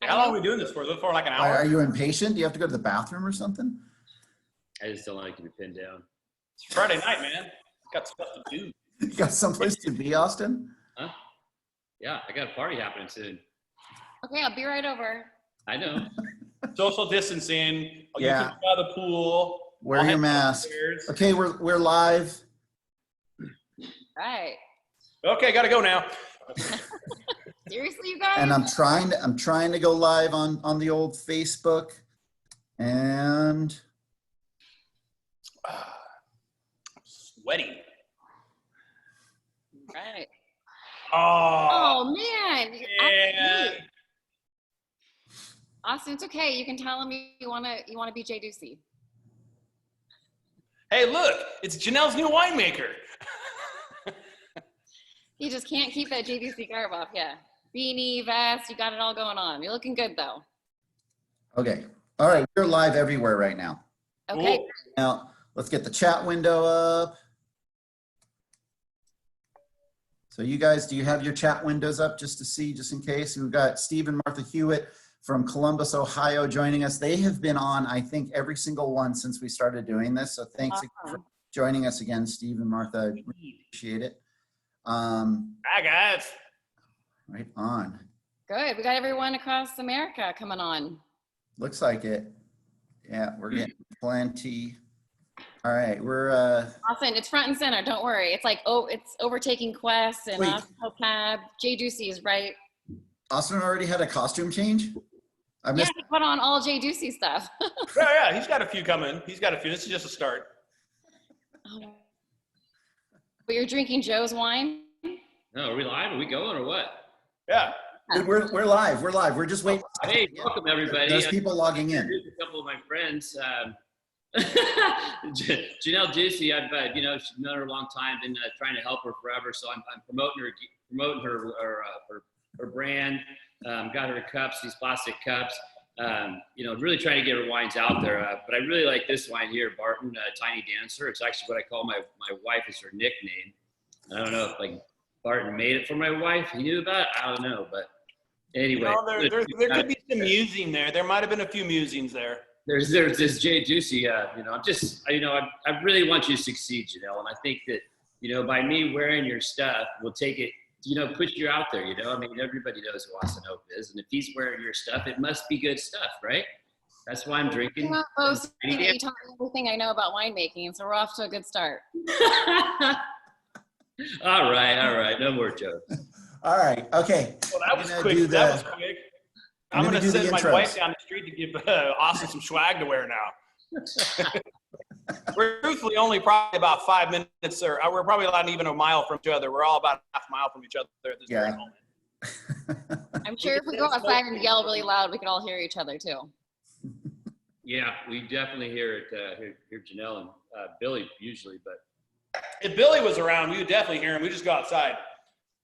How long are we doing this for? For like an hour? Are you impatient? Do you have to go to the bathroom or something? I just don't like to be pinned down. It's Friday night, man. Got stuff to do. You got someplace to be, Austin? Huh? Yeah, I got a party happening soon. Okay, I'll be right over. I know. Social distancing. Yeah. You can go to the pool. Wear your mask. Okay, we're live. Right. Okay, gotta go now. Seriously, you guys? And I'm trying to go live on the old Facebook. And Sweating. Right. Oh, man. man. Austin, it's okay. You can tell him you wanna be Jay Dusi. Hey, look, it's Janell's new winemaker. You just can't keep that Jay Dusi garb off. Yeah. Beanie, vest, you got it all going on. You're looking good though. okay. All right, we're live everywhere right now. Okay. Cool. Now, let's get the chat window up. So you guys, do you have your chat windows up just to see, just in case? We've got Steve and Martha Hewitt from Columbus, Ohio joining us. They have been on, I think, every single one since we started doing this. So thanks again for joining us again, Steve and Martha. Really appreciate it. Hi, guys. Right on. Good. We got everyone across America coming on. Looks like it. Yeah, we're getting plenty. All right, we're Austin, it's front and center. Don't worry. It's like, it's overtaking Quest and Wait. Cab. Jay Dusi is right. Austin already had a costume change. I Yeah, missed. he put on all Jay Dusi stuff. Yeah, he's got a few coming. He's got a few. This is just a start. But you're drinking Joe's wine? No, are we live? Are we going or what? Yeah. Dude, we're live. We're live. We're just waiting. Hey, welcome everybody. There's people logging in. Here's a couple of my friends. Janell Dusi, I've she's known her a long time, been trying to help her forever. So I'm promoting her brand. Got her cups, these plastic cups. Really trying to get her wines out there. But I really like this wine here, Barton, Tiny Dancer. It's actually what I call my wife is her nickname. I don't know if Barton made it for my wife. He knew about it. I don't know, but anyway. There could be some musing there. There might have been a few musings there. There's this Jay Dusi, I really want you to succeed, Janell. And I think that, by me wearing your stuff will take it, push you out there, I mean, everybody knows who Austin Hope is. And if he's wearing your stuff, it must be good stuff, right? That's why I'm drinking. You taught me everything I know about winemaking, so we're off to a good start. All right. No more jokes. All right. Okay. Well, that was quick. That was quick. I'm going to send my wife down the street to give Austin some swag to wear now. We're truthfully only probably about 5 minutes, or we're probably not even a mile from each other. We're all about half a mile from each other at this very moment. I'm sure if we go outside and yell really loud, we can all hear each other too. Yeah, we definitely hear it, hear Janell and Billy usually, but. If Billy was around, we would definitely hear him. We just go outside.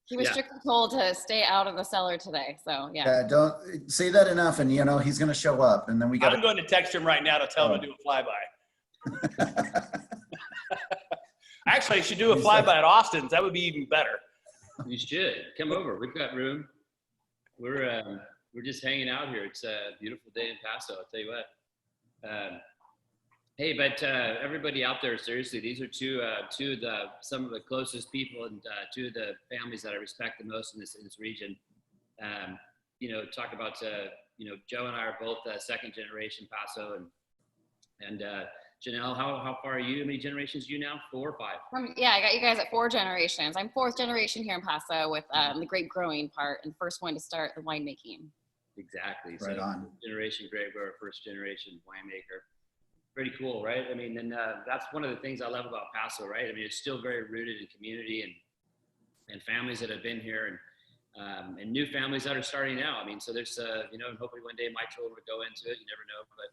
He was strictly told to stay out of the cellar today, so yeah. Yeah, don't say that enough, and he's going to show up, and then we got. I'm going to text him right now to tell him to do a flyby. Actually, I should do a flyby at Austin's. That would be even better. You should come over. We've got room. We're just hanging out here. It's a beautiful day in Paso. I'll tell you what. Hey, but everybody out there, seriously, these are some of the closest people and two of the families that I respect the most in this region. Talk about Joe and I are both second generation Paso, and Janell, how far are you? How many generations are you now? 4 or 5? Yeah, I got you guys at 4 generations. I'm 4th generation here in Paso with the grape growing part, and first one to start the winemaking. Exactly. Right on. Generation grape grower, first generation winemaker. Pretty cool, right? I mean, and that's one of the things I love about Paso, right? I mean, it's still very rooted in community and families that have been here and new families that are starting now. I mean, so there's, and hopefully one day my children would go into it. You never know, but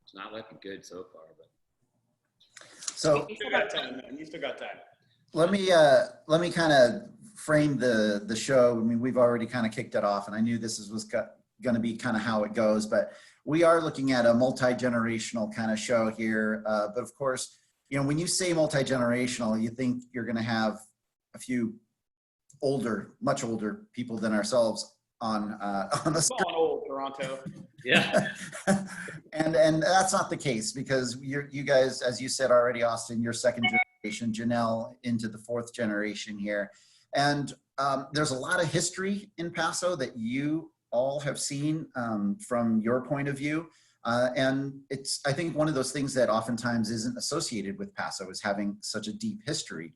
it's not looking good so far. But so you still got time, man. You still got time. let me kind of frame the show. I mean, we've already kind of kicked it off, and I knew this was going to be kind of how it goes, but we are looking at a multi-generational kind of show here. But of course, when you say multi-generational, you think you're going to have a few much older people than ourselves on the Falling old, Toronto. Yeah. and that's not the case, because you guys, as you said already, Austin, you're second generation, Janell into the fourth generation here. And there's a lot of history in Paso that you all have seen from your point of view. And it's, I think, one of those things that oftentimes isn't associated with Paso is having such a deep history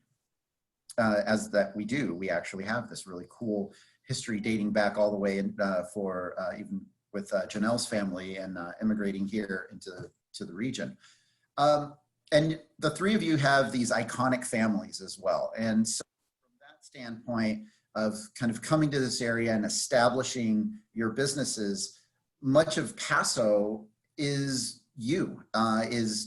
as that we do. We actually have this really cool history dating back all the way in, for even with Janell's family and immigrating here into the region. And the three of you have these iconic families as well. And so from that standpoint of kind of coming to this area and establishing your businesses, much of Paso is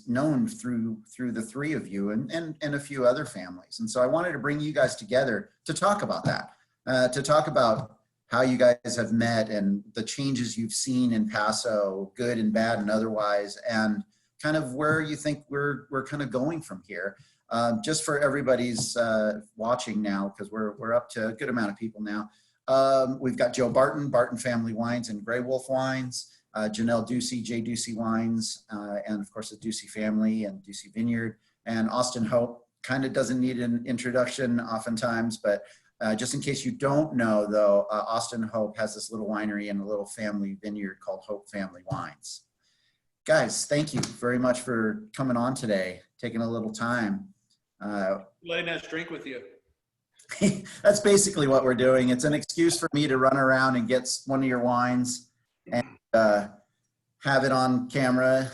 known through the three of you and a few other families. And so I wanted to bring you guys together to talk about that, to talk about how you guys have met and the changes you've seen in Paso, good and bad and otherwise, and kind of where you think we're kind of going from here. Just for everybody's watching now, because we're up to a good amount of people now. We've got Joe Barton, Barton Family Wines and Grey Wolf Wines, Janell Dusi, J. Dusi Wines, and of course the Dusi family and Dusi Vineyard, and Austin Hope. Kind of doesn't need an introduction oftentimes, but just in case you don't know though, Austin Hope has this little winery and a little family vineyard called Hope Family Wines. Guys, thank you very much for coming on today, taking a little time. Letting us drink with you. That's basically what we're doing. It's an excuse for me to run around and get one of your wines and have it on camera,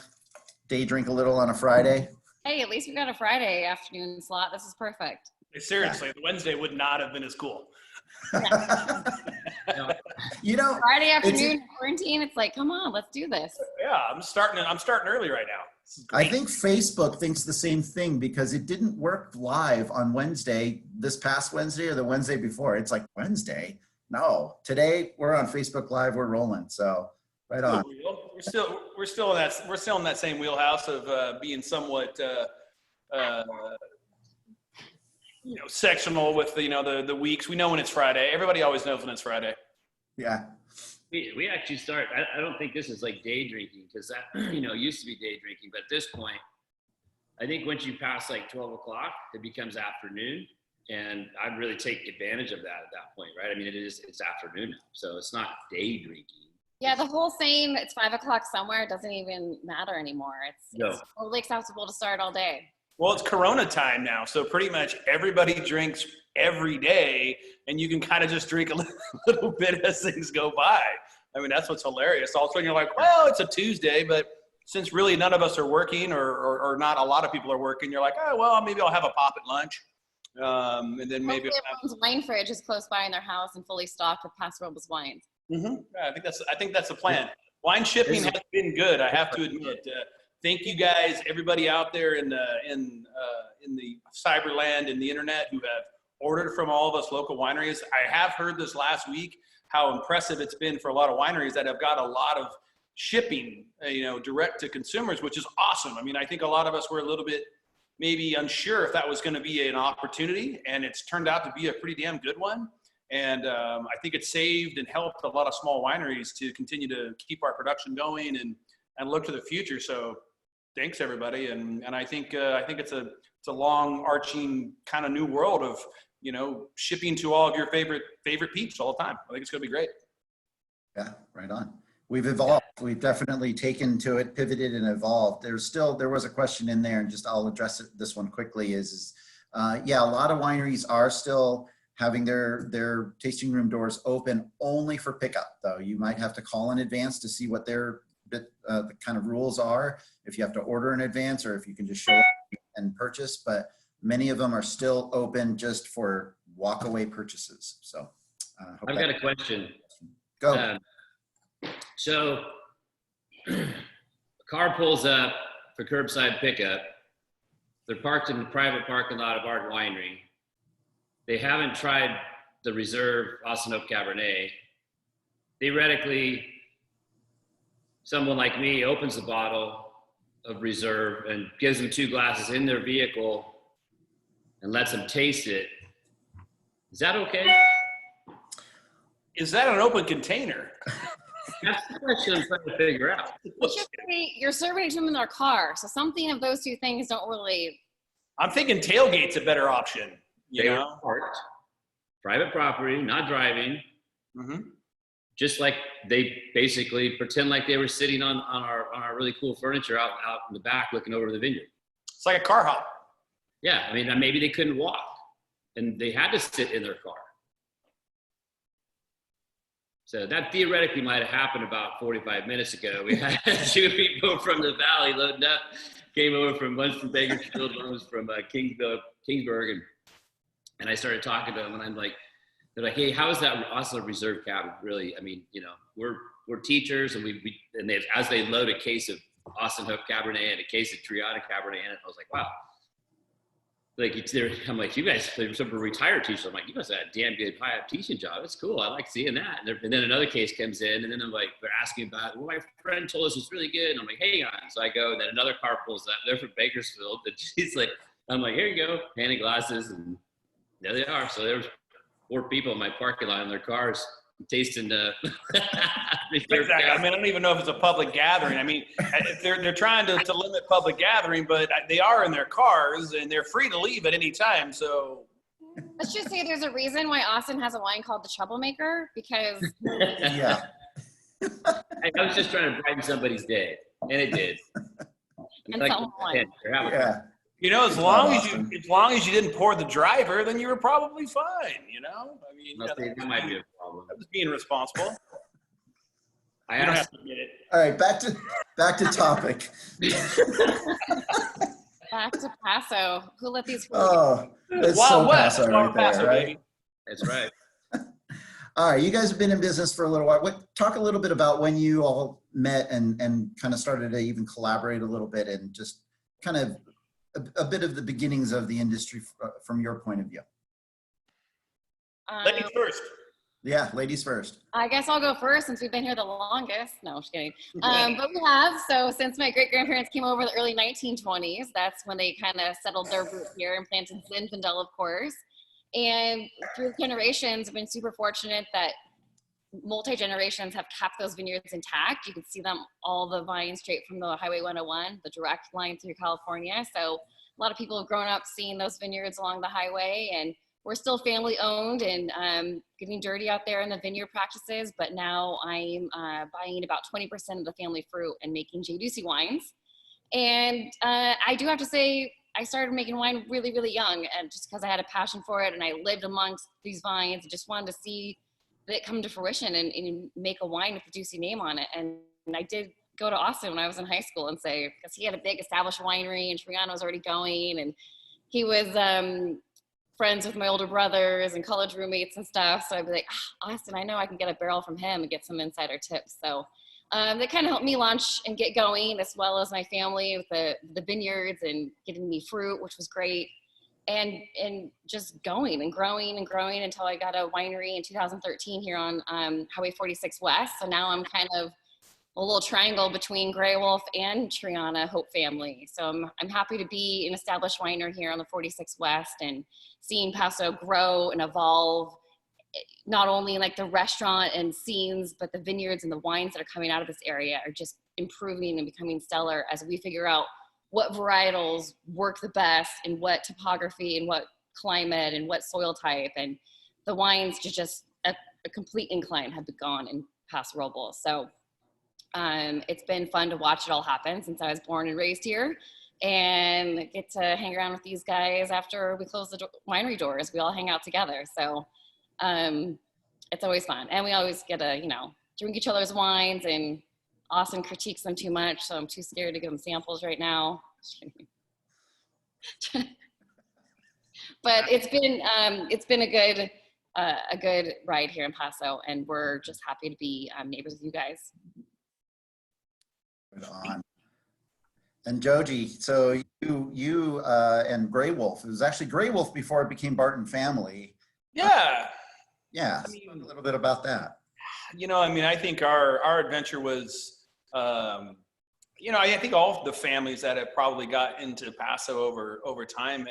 day drink a little on a Friday. Hey, at least we got a Friday afternoon slot. This is perfect. Seriously, the Wednesday would not have been as cool. You know, Friday afternoon quarantine, it's like, come on, let's do this. Yeah, I'm starting early right now. I think Facebook thinks the same thing, because it didn't work live on Wednesday, this past Wednesday or the Wednesday before. It's like, Wednesday? No, today we're on Facebook Live, we're rolling. So right on. We're still in that same wheelhouse of being somewhat sectional with the weeks. We know when it's Friday. Everybody always knows when it's Friday. Yeah. We actually start, I don't think this is like day drinking, because that, used to be day drinking, but at this point, I think once you pass like 12 o'clock, it becomes afternoon, and I really take advantage of that at that point, right? I mean, it's afternoon now, so it's not day drinking. Yeah, the whole saying it's 5 o'clock somewhere doesn't even matter anymore. It's totally acceptable to start all day. Well, it's Corona time now, so pretty much everybody drinks every day, and you can kind of just drink a little bit as things go by. I mean, that's what's hilarious. All of a sudden you're like, well, it's a Tuesday, but since really none of us are working or not a lot of people are working, you're like, oh, well, maybe I'll have a pop at lunch. And then maybe everyone's wine fridge is close by in their house and fully stocked with Paso Robles wines. Mm-hmm. Yeah, I think that's the plan. Wine shipping has been good, I have to admit. Thank you guys, everybody out there in the cyberland and the internet who have ordered from all of us local wineries. I have heard this last week how impressive it's been for a lot of wineries that have got a lot of shipping, direct to consumers, which is awesome. I mean, I think a lot of us were a little bit maybe unsure if that was going to be an opportunity, and it's turned out to be a pretty damn good one. And I think it saved and helped a lot of small wineries to continue to keep our production going and look to the future. So thanks everybody. And I think it's a long arching kind of new world of, shipping to all of your favorite peeps all the time. I think it's going to be great. Yeah, right on. We've evolved. We've definitely taken to it, pivoted and evolved. There was a question in there, and just I'll address this one quickly a lot of wineries are still having their tasting room doors open only for pickup, though. You might have to call in advance to see what the kind of rules are, if you have to order in advance or if you can just show up and purchase, but many of them are still open just for walk-away purchases. So I've got a question. Go. So a car pulls up for curbside pickup. They're parked in the private parking lot of Barton Winery. They haven't tried the Reserve Austin Oak Cabernet. Theoretically, someone like me opens the bottle of Reserve and gives them 2 glasses in their vehicle and lets them taste it. Is that okay? Is that an open container? That's the question I'm trying to figure out. Let's just say you're serving it to them in their car. So something of those two things don't really. I'm thinking tailgate's a better option. They were parked, private property, not driving. Mm-hmm. Just like they basically pretend like they were sitting on our really cool furniture out in the back looking over the vineyard. It's like a car hop. Yeah, I mean, maybe they couldn't walk and they had to sit in their car. So that theoretically might have happened about 45 minutes ago. We had two people from the valley loading up, came over from one's from Bakersfield, one was from Kingsburg, and I started talking to them, and I'm like, they're like, hey, how is that also reserve cabin? Really, I mean, you know, we're teachers, and as they load a case of Austin Hope Cabernet and a case of Treana Cabernet in it, I was like, wow. Like I'm like, you guys, they're some retired teachers. I'm like, you guys have a damn good high-up teaching job. It's cool. I like seeing that. And then another case comes in, and then I'm like, they're asking about, well, my friend told us it's really good. And I'm like, hang on. So I go, and then another car pulls up. They're from Bakersfield. And she's like, I'm like, here you go, handing glasses, and there they are. So there's 4 people in my parking lot in their cars tasting Exactly. I mean, I don't even know if it's a public gathering. I mean, they're trying to limit public gathering, but they are in their cars and they're free to leave at any time. So Let's just say there's a reason why Austin has a wine called the Troublemaker, because Yeah. I was just trying to brighten somebody's day, and it did. And someone won. Yeah. you know, as long as you didn't pour the driver, then you were probably fine. You know, I mean, That might be a problem. that was being responsible. I You don't have asked, to admit it. All right, back to topic. Back to Paso. Who let these? Oh, it's Wild so West, Paso Wild right Paso, there, right? baby. that's right. All right, you guys have been in business for a little while. Talk a little bit about when you all met and kind of started to even collaborate a little bit, and just kind of a bit of the beginnings of the industry from your point of view. Ladies first. Yeah, ladies first. I guess I'll go first since we've been here the longest. No, I'm just kidding. But we have. So since my great-grandparents came over in the early 1920s, that's when they kind of settled their roots here and planted Zinfandel, of course. And through generations, I've been super fortunate that multi-generations have kept those vineyards intact. You can see them, all the vines straight from the Highway 101, the direct line through California. So a lot of people have grown up seeing those vineyards along the highway, and we're still family owned and getting dirty out there in the vineyard practices. But now I'm buying about 20% of the family fruit and making Dusi wines. And I do have to say, I started making wine really, really young, and just because I had a passion for it and I lived amongst these vines, I just wanted to see it come to fruition and make a wine with the Dusi name on it. And I did go to Austin when I was in high school and say, because he had a big established winery and Treana was already going, and he was friends with my older brothers and college roommates and stuff. So I'd be like, Austin, I know I can get a barrel from him and get some insider tips. So that kind of helped me launch and get going, as well as my family with the vineyards and getting me fruit, which was great. And just going and growing until I got a winery in 2013 here on Highway 46 West. So now I'm kind of a little triangle between Grey Wolf and Treana Hope family. So I'm happy to be an established winery here on the 46 West and seeing Paso grow and evolve, not only like the restaurant and scenes, but the vineyards and the wines that are coming out of this area are just improving and becoming stellar as we figure out what varietals work the best in what topography and what climate and what soil type. And the wines just a complete incline have gone in Paso Robles. So it's been fun to watch it all happen since I was born and raised here, and get to hang around with these guys after we close the winery doors. We all hang out together. So it's always fun. And we always get to, drink each other's wines, and Austin critiques them too much, so I'm too scared to give them samples right now. But it's been a good ride here in Paso, and we're just happy to be neighbors with you guys. Right on. And Joji, so you and Grey Wolf. It was actually Grey Wolf before it became Barton family. Yeah. Yeah. I mean, a little bit about that. I think our adventure was, I think all of the families that have probably got into Paso over time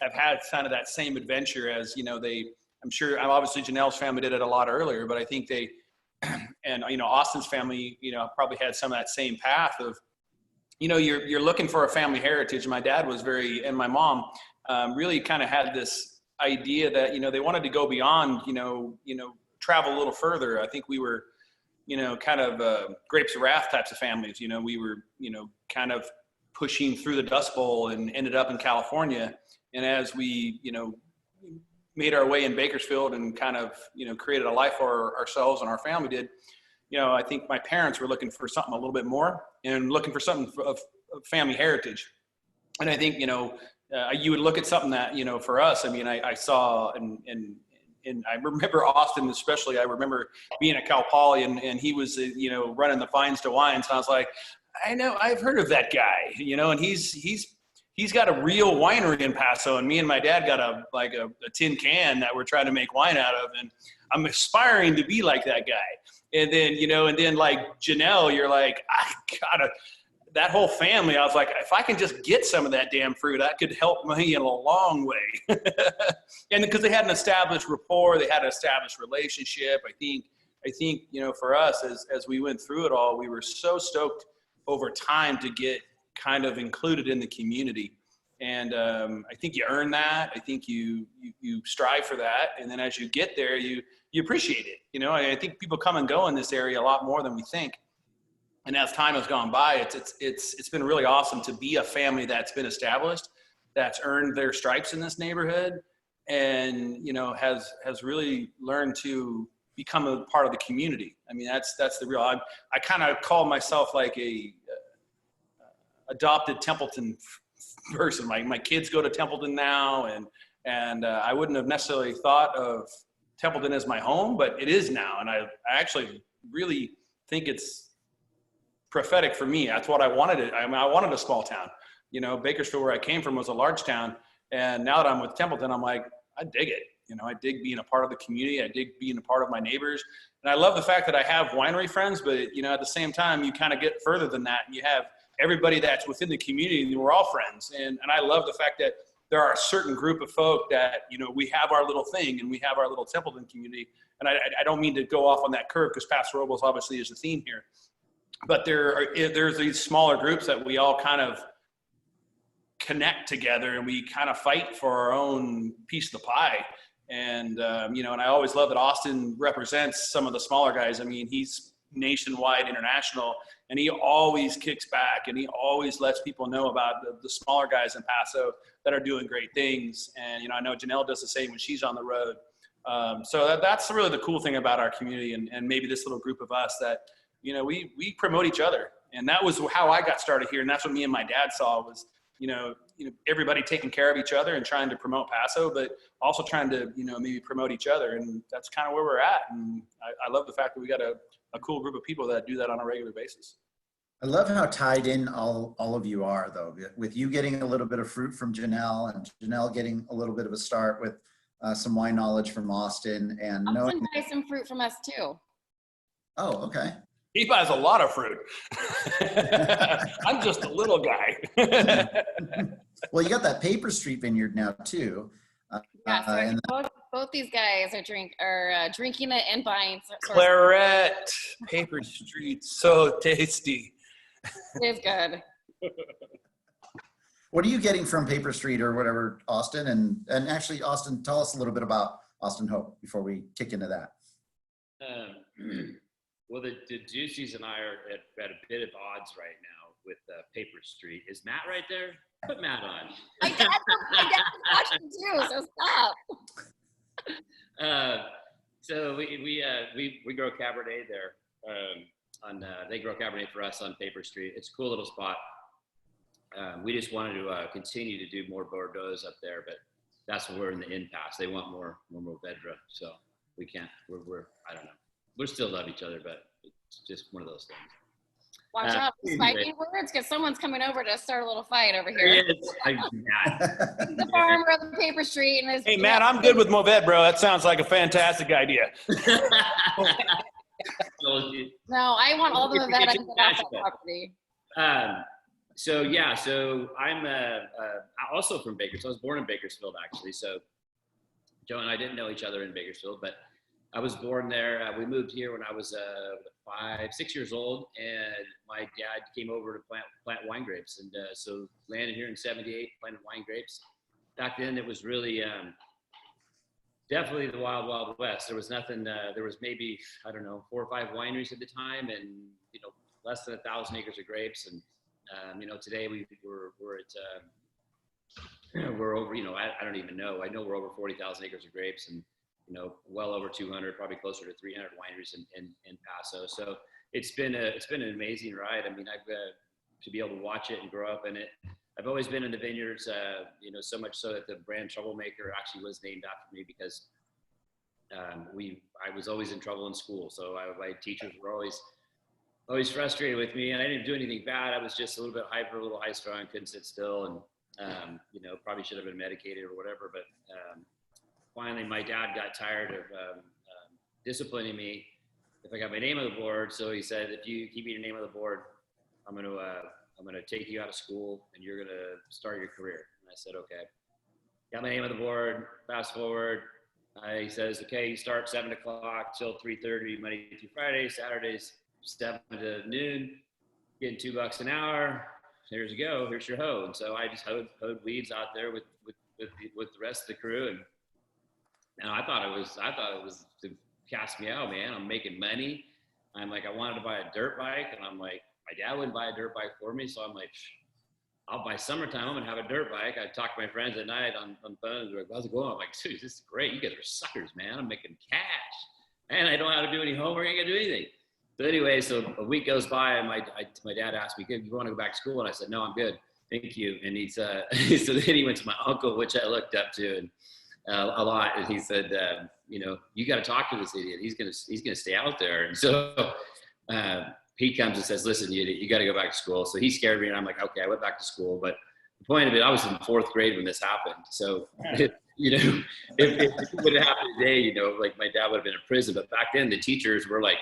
have had kind of that same adventure as, I'm sure obviously Janell's family did it a lot earlier, but I think they, and, you know, Austin's family, you know, probably had some of that same path of, you know, you're looking for a family heritage. My dad was and my mom really kind of had this idea that, you know, they wanted to go beyond, you know, travel a little further. I think we were, you know, kind of grapes of wrath types of families. You know, we were, you know, kind of pushing through the Dust Bowl and ended up in California. And as we, you know, made our way in Bakersfield and kind of, you know, created a life for ourselves and our family did, you know, I think my parents were looking for something a little bit more and looking for something of family heritage. And I think, you know, you would look at something that, you know, for us, I mean, I saw and I remember Austin, especially, I remember being at Cal Poly and he was, you know, running the Fines to Wines. And I was like, I know, I've heard of that guy, you know, and he's got a real winery in Paso, and me and my dad got a tin can that we're trying to make wine out of. And I'm aspiring to be like that guy. And then, you know, and then like Janell, you're like, I gotta, that whole family, I was like, if I can just get some of that damn fruit, that could help me in a long way. And because they had an established rapport, they had an established relationship. I think, you know, for us, as we went through it all, we were so stoked over time to get kind of included in the community. And I think you earn that. I think you strive for that. And then as you get there, you appreciate it. You know, I think people come and go in this area a lot more than we think. And as time has gone by, it's been really awesome to be a family that's been established, that's earned their stripes in this neighborhood, and, you know, has really learned to become a part of the community. I mean, that's the real, I kind of call myself like a adopted Templeton person. My kids go to Templeton now, and I wouldn't have necessarily thought of Templeton as my home, but it is now. And I actually really think it's prophetic for me. That's what I wanted. I mean, I wanted a small town. You know, Bakersfield, where I came from, was a large town. And now that I'm with Templeton, I'm like, I dig it. You know, I dig being a part of the community. I dig being a part of my neighbors. And I love the fact that I have winery friends, but, you know, at the same time, you kind of get further than that. And you have everybody that's within the community, and we're all friends. And I love the fact that there are a certain group of folk that, you know, we have our little thing and we have our little Templeton community. And I don't mean to go off on that curve, because Paso Robles obviously is the theme here. But there's these smaller groups that we all kind of connect together, and we kind of fight for our own piece of the pie. And, you know, and I always love that Austin represents some of the smaller guys. I mean, he's nationwide, international, and he always kicks back, and he always lets people know about the smaller guys in Paso that are doing great things. And, you know, I know Janell does the same when she's on the road. So that's really the cool thing about our community, and maybe this little group of us, that, you know, we promote each other. And that was how I got started here. And that's what me and my dad saw was, you know, everybody taking care of each other and trying to promote Paso, but also trying to, you know, maybe promote each other. And that's kind of where we're at. And I love the fact that we got a cool group of people that do that on a regular basis. I love how tied in all of you are, though, with you getting a little bit of fruit from Janell, and Janell getting a little bit of a start with some wine knowledge from Austin, and knowing. Austin buys some fruit from us too. Oh, okay. He buys a lot of fruit. I'm just a little guy. Well, you got that Paper Street vineyard now too. Yeah, so both these guys are drinking it and buying. Claret, Paper Street, so tasty. It is good. What are you getting from Paper Street or whatever, Austin? And actually, Austin, tell us a little bit about Austin Hope before we kick into that. Well, the Dusis and I are at a bit of odds right now with Paper Street. Is Matt right there? Put Matt on. My dad's watching too, so stop. So we grow Cabernet there. They grow Cabernet for us on Paper Street. It's a cool little spot. We just wanted to continue to do more Bordeaux's up there, but that's when we're in the impasse. They want more Mourvedre, so we can't. We're I don't know. We still love each other, but it's just one of those things. Watch out for spiky words, because someone's coming over to start a little fight over here. The farmer of the Paper Street. And hey, Matt, I'm good with Mourvedre, bro. That sounds like a fantastic idea. No, I want all the Mourvedre I can get off that property. So I'm also from Bakersfield. I was born in Bakersfield, actually. So Joe and I didn't know each other in Bakersfield, but I was born there. We moved here when I was 6 years old, and my dad came over to plant wine grapes, and so landed here in '78, planted wine grapes. Back then, it was really definitely the wild, wild west. There was nothing. There was maybe, I don't know, 4 or 5 wineries at the time, and less than 1,000 acres of grapes. And today we're at we're over. I don't even know. I know we're over 40,000 acres of grapes, and well over 200, probably closer to 300 wineries in Paso. So it's been an amazing ride. I mean, I've to be able to watch it and grow up in it. I've always been in the vineyards, so much so that the brand Troublemaker actually was named after me, because I was always in trouble in school. So my teachers were always frustrated with me, and I didn't do anything bad. I was just a little bit hyper, a little high strung, couldn't sit still, and probably should have been medicated or whatever. But finally, my dad got tired of disciplining me if I got my name on the board. So he said, if you keep your name on the board, I'm gonna take you out of school and you're gonna start your career. And I said, okay. Got my name on the board. Fast forward, he says, okay, you start 7 o'clock till 3:30 Monday through Friday, Saturdays 7 to noon, getting $2 an hour. Here's you go. Here's your hoe. And so I just hoed weeds out there with the rest of the crew, and I thought it was to cast me out, man. I'm making money. I'm like, I wanted to buy a dirt bike, and I'm like, my dad wouldn't buy a dirt bike for me, so I'm like, I'll buy summertime. I'm gonna have a dirt bike. I talk to my friends at night on the phone. They're like, how's it going? I'm like, dude, this is great. You guys are suckers, man. I'm making cash, and I don't have to do any homework. I ain't gonna do anything. So anyway, so a week goes by, and my dad asked me, you want to go back to school? And I said, no, I'm good, thank you. And so then he went to my uncle, which I looked up to and a lot, and he said, you got to talk to this idiot. He's gonna stay out there. And so he comes and says, listen, you got to go back to school. So he scared me, and I'm like, okay, I went back to school. But the point of it, I was in 4th grade when this happened. So, if it would have happened today, like my dad would have been in prison. But back then, the teachers were like,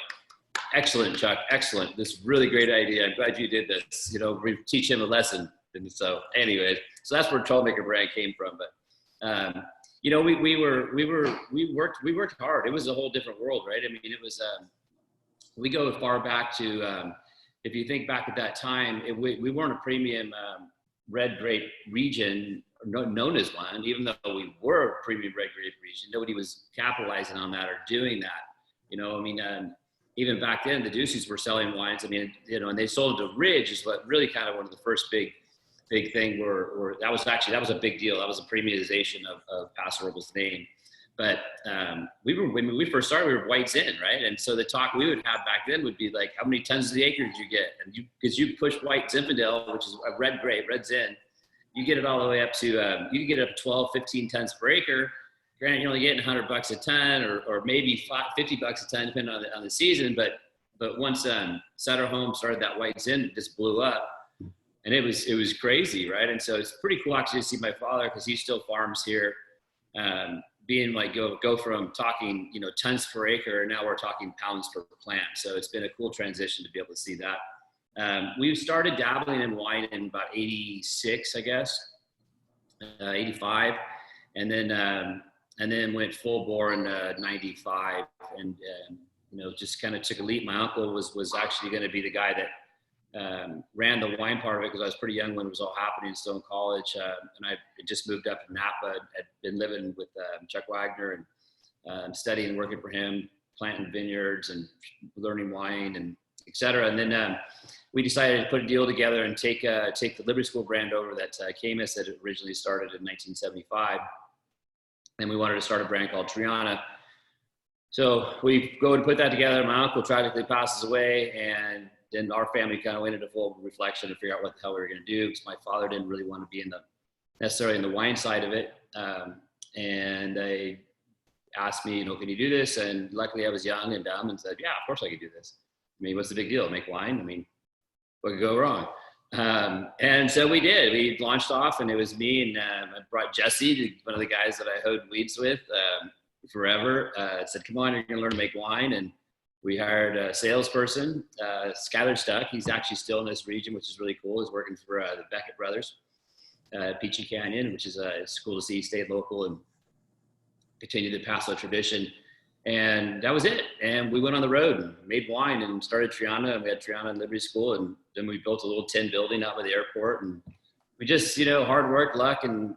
excellent, Chuck, excellent. This is really great idea. I'm glad you did this. We teach him a lesson. And so anyways, so that's where Troublemaker brand came from. But, we worked hard. It was a whole different world, right? I mean, it was, we go far back to, if you think back at that time, we weren't a premium red grape region known as one, even though we were a premium red grape region. Nobody was capitalizing on that or doing that. Even back then, the Dusis were selling wines. And they sold to Ridge is what really kind of one of the first big thing where that was a big deal. That was a premiumization of Paso Robles' name. But when we first started, we were whites in, right? And so the talk we would have back then would be like, how many tons of the acre did you get? And because you push white Zinfandel, which is a red grape, red Zin, you get it all the way up to, you can get up to 12, 15 tons per acre. Granted, you're only getting $100 a ton or maybe $50 a ton, depending on the season. But once Sutter Home started that white Zin, it just blew up. And it was crazy, right? And so it's pretty cool actually to see my father, because he still farms here, being like go from talking tons per acre, and now we're talking pounds per plant. So it's been a cool transition to be able to see that. We started dabbling in wine in about 86, I guess, 85, and then went full bore in 95, and just kind of took a leap. My uncle was actually going to be the guy that ran the wine part of it, because I was pretty young when it was all happening, still in college, and I had just moved up to Napa. I'd been living with Chuck Wagner and studying and working for him, planting vineyards and learning wine and et cetera. And then we decided to put a deal together and take the Liberty School brand over that Camus had originally started in 1975, and we wanted to start a brand called Treana. So we go to put that together. My uncle tragically passes away, and then our family kind of went into full reflection to figure out what the hell we were going to do, because my father didn't really want to be necessarily in the wine side of it. And they asked me, can you do this? And luckily I was young and dumb and said, yeah, of course I could do this. What's the big deal? Make wine? What could go wrong? And so we did. We launched off, and it was me, and I brought Jesse, one of the guys that I hoed weeds with forever. Said, come on, you're going to learn to make wine. And we hired a salesperson, Skylar Stuck. He's actually still in this region, which is really cool. He's working for the Beckett brothers, Peachy Canyon, which is it's cool to see. He stayed local, continued the Paso tradition. And that was it. And we went on the road and made wine and started Treana. And we had Treana and Liberty School. And then we built a little tin building out by the airport. And we just, hard work, luck, and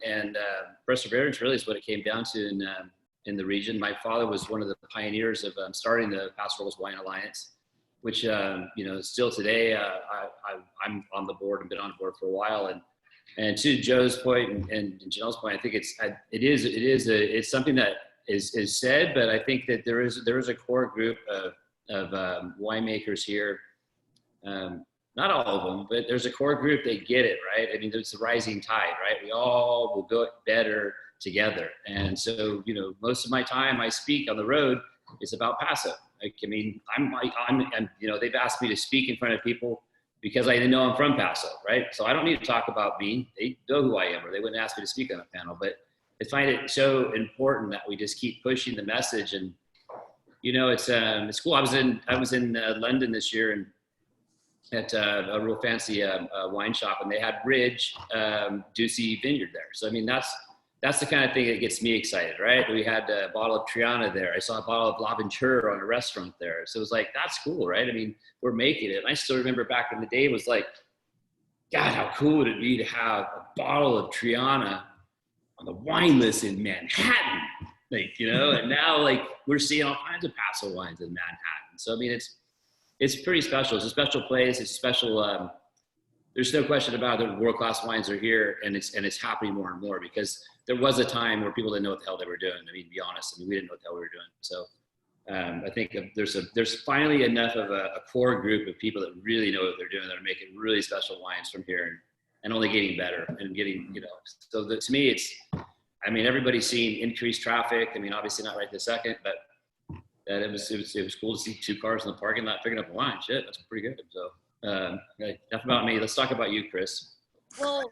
perseverance really is what it came down to in the region. My father was one of the pioneers of starting the Paso Robles Wine Alliance, which, still today, I'm on the board and been on the board for a while. And to Joe's point and Janell's point, I think it's something that is said, but I think that there is a core group of winemakers here. Not all of them, but there's a core group that get it, right? I mean, there's the rising tide, right? We all will go better together. And so, most of my time I speak on the road is about Paso. They've asked me to speak in front of people because I know I'm from Paso, right? So I don't need to talk about me. They know who I am, or they wouldn't ask me to speak on a panel. But I find it so important that we just keep pushing the message. And it's cool. I was in London this year and at a real fancy wine shop, and they had Ridge Dusi vineyard there. So I mean, that's the kind of thing that gets me excited, right? We had a bottle of Treana there. I saw a bottle of L'Aventure on a restaurant there. So it was like, that's cool, right? I mean, we're making it. And I still remember back in the day, it was like, God, how cool would it be to have a bottle of Treana on the wine list in Manhattan? And now we're seeing all kinds of Paso wines in Manhattan. So I mean, it's pretty special. It's a special place. It's special. There's no question about it. World-class wines are here, and it's happening more and more, because there was a time where people didn't know what the hell they were doing. I mean, to be honest, we didn't know what the hell we were doing. So I think there's finally enough of a core group of people that really know what they're doing, that are making really special wines from here and only getting better and getting, So to me, everybody's seeing increased traffic. I mean, obviously not right this second, but that it was cool to see 2 cars in the parking lot picking up a wine. Shit, that's pretty good. So enough about me. Let's talk about you, Chris. Well,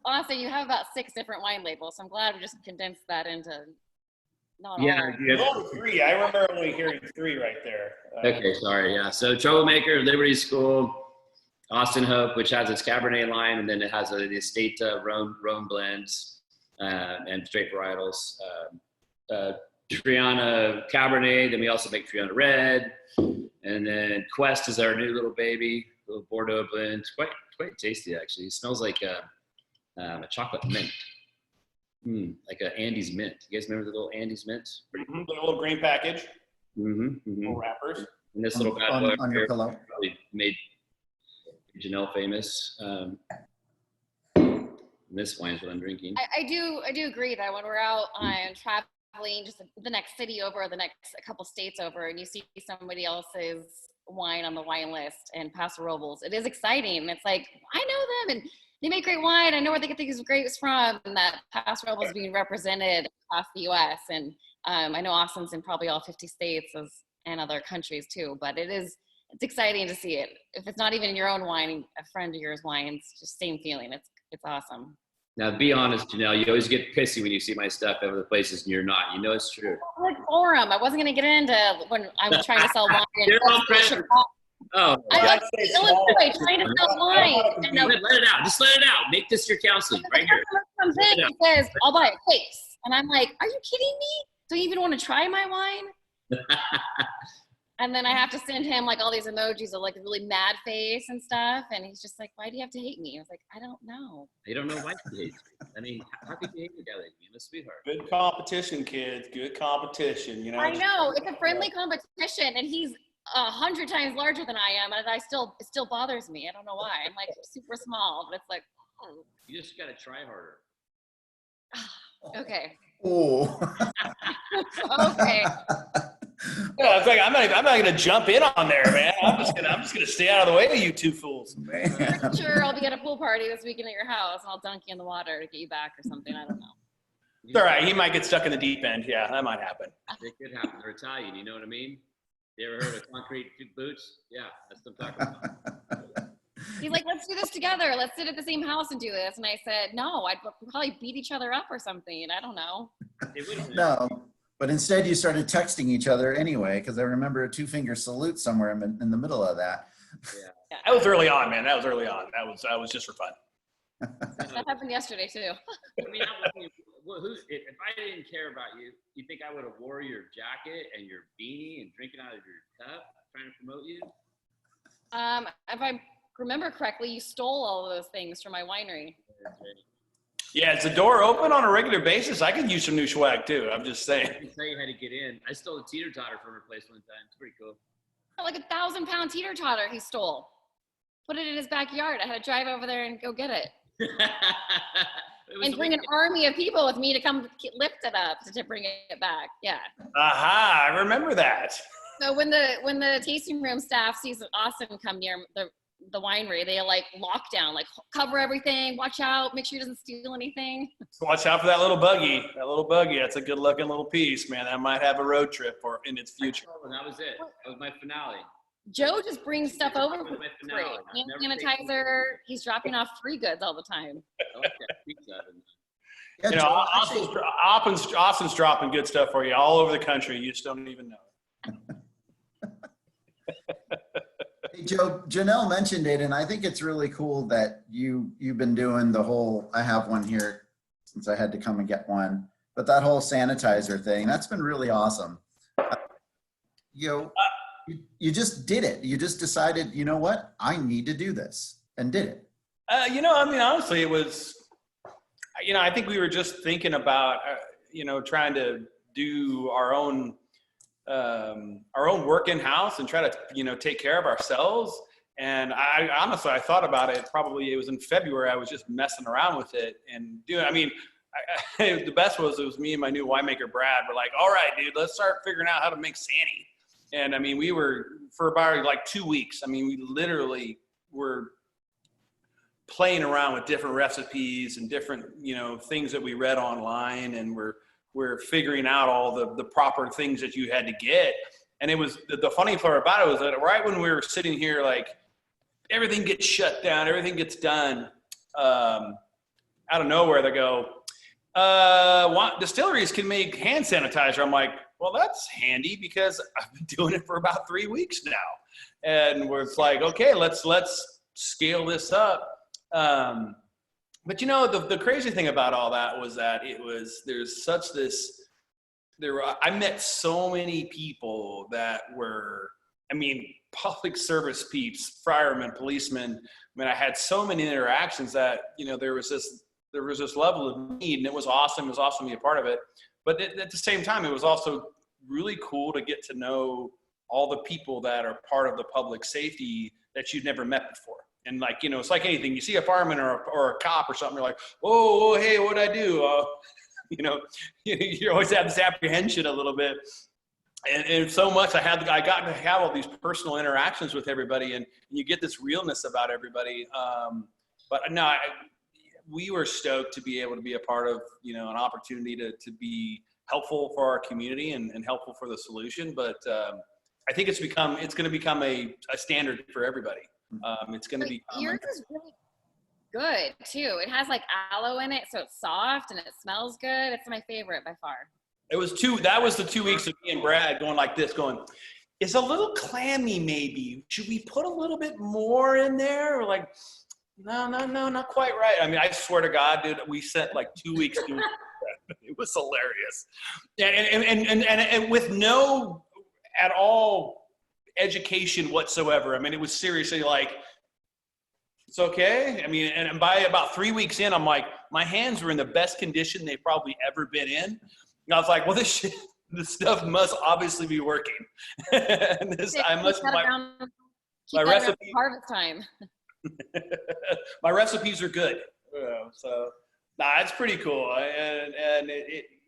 honestly, you have about 6 different wine labels. So I'm glad we just condensed that into not all. 3. I remember only hearing 3 right there. Okay, sorry. Yeah. So Troublemaker, Liberty School, Austin Hope, which has its Cabernet line, and then it has the estate Rhone blends and straight varietals. Treana Cabernet, then we also make Treana Red, and then Quest is our new little baby, little Bordeaux blend. It's quite tasty, actually. It smells like a chocolate mint, like a Andes mint. You guys remember the little Andes mint? Mm-hmm. The little green package, little wrappers. And this little bad boy on your pillow probably made Janell famous. This wine's what I'm drinking. I do agree that when we're out on traveling, just the next city over, the next couple states over, and you see somebody else's wine on the wine list and Paso Robles, it is exciting. It's like, I know them and they make great wine. I know where they get these grapes from, and that Paso Robles is being represented across the U.S. And I know Austin's in probably all 50 states and other countries too, but it's exciting to see it. If it's not even your own wine, a friend of yours wine, it's just same feeling. It's awesome. Now, be honest, Janell, you always get pissy when you see my stuff over the places and you're not. You know it's true. Like forum. I wasn't going to get into when I'm trying to sell wine. Oh, I was in Illinois trying to sell wine. Let it out. Just let it out. Make this your counseling right here. Comes in, he says, I'll buy a case. And I'm like, are you kidding me? Do you even want to try my wine? And then I have to send him all these emojis of a really mad face and stuff. And he's just like, why do you have to hate me? I was like, I don't know. You don't know why he hates me. I mean, how could you hate the guy like me? I'm a sweetheart. Good competition, kids. Good competition. I know. It's a friendly competition. And he's 100 times larger than I am. And it still bothers me. I don't know why. I'm super small. But it's like, oh. You just got to try harder. Okay. Oh. Okay. Yeah, it's like I'm not gonna jump in on there, man. I'm just gonna stay out of the way of you 2 fools. Man. I'm sure I'll be at a pool party this weekend at your house, and I'll dunk you in the water to get you back or something. I don't know. It's all right. He might get stuck in the deep end. Yeah, that might happen. It could happen. They're Italian. You know what I mean? You ever heard of concrete boots? Yeah, that's what I'm talking about. He's like, let's do this together. Let's sit at the same house and do this. And I said, no, I'd probably beat each other up or something. I don't know. No. But instead, you started texting each other anyway, because I remember a 2-finger salute somewhere in the middle of that. Yeah. That was early on, man. That was early on. That was just for fun. That happened yesterday too. I mean, if I didn't care about you, you think I would have wore your jacket and your beanie and drinking out of your cup trying to promote you? If I remember correctly, you stole all of those things from my winery. Yeah, is the door open on a regular basis? I could use some new swag too. I'm just saying. I can tell you how to get in. I stole a teeter-totter from her place one time. It's pretty cool. Like 1,000-pound teeter-totter he stole. Put it in his backyard. I had to drive over there and go get it. And bring an army of people with me to come lift it up to bring it back. Yeah. Aha, I remember that. So when the tasting room staff sees Austin come near the winery, they like lock down, like cover everything, watch out, make sure he doesn't steal anything. So watch out for that little buggy. That little buggy, that's a good looking little piece, man. That might have a road trip in its future. And that was it. That was my finale. Joe just brings stuff over for my finale. hand sanitizer. He's dropping off free goods all the time. Yeah, You know, Austin's dropping good stuff for you all over the country. You just don't even know. Hey, Joe, Janell mentioned it, and I think it's really cool that you've been doing the whole, I have one here since I had to come and get one, but that whole sanitizer thing, that's been really awesome. You just did it. You just decided, you know what, I need to do this, and did it. You know, I mean, honestly, it was, you know, I think we were just thinking about, you know, trying to do our own work in house and try to, you know, take care of ourselves. And I honestly, I thought about it, probably it was in February, I was just messing around with it and doing, I mean, the best was, it was me and my new winemaker, Brad, were like, all right, dude, let's start figuring out how to make Sanny. And I mean, we were, for about like 2 weeks, I mean, we literally were playing around with different recipes and different, you know, things that we read online, and we're figuring out all the proper things that you had to get. And it was, the funny part about it was that right when we were sitting here, like everything gets shut down, everything gets done, out of nowhere they go, distilleries can make hand sanitizer. I'm like, well, that's handy because I've been doing it for about 3 weeks now. And we're like, okay, let's scale this up. But you know, the crazy thing about all that was that I met so many people that were, I mean, public service peeps, firemen, policemen. I mean, I had so many interactions that, you know, there was this level of need, and it was awesome. It was awesome to be a part of it. But at the same time, it was also really cool to get to know all the people that are part of the public safety that you'd never met before. And like, you know, it's like anything, you see a fireman or a cop or something, you're like, oh, hey, what'd I do? You know, you always have this apprehension a little bit. And so much I got to have all these personal interactions with everybody, and you get this realness about everybody. But no, we were stoked to be able to be a part of, you know, an opportunity to be helpful for our community and helpful for the solution. But I think it's going to become a standard for everybody. It's going to be. Yours is really good too. It has like aloe in it, so it's soft and it smells good. It's my favorite by far. That was the 2 weeks of me and Brad going like this, going, it's a little clammy maybe. Should we put a little bit more in there? Or like, no, not quite right. I mean, I swear to God, dude, we sent like 2 weeks to it was hilarious. And with no at all education whatsoever. I mean, it was seriously like, it's okay. I mean, and by about 3 weeks in, I'm like, my hands were in the best condition they've probably ever been in. And I was like, well, this stuff must obviously be working. And my recipe, harvest time. My recipes are good. So it's pretty cool. And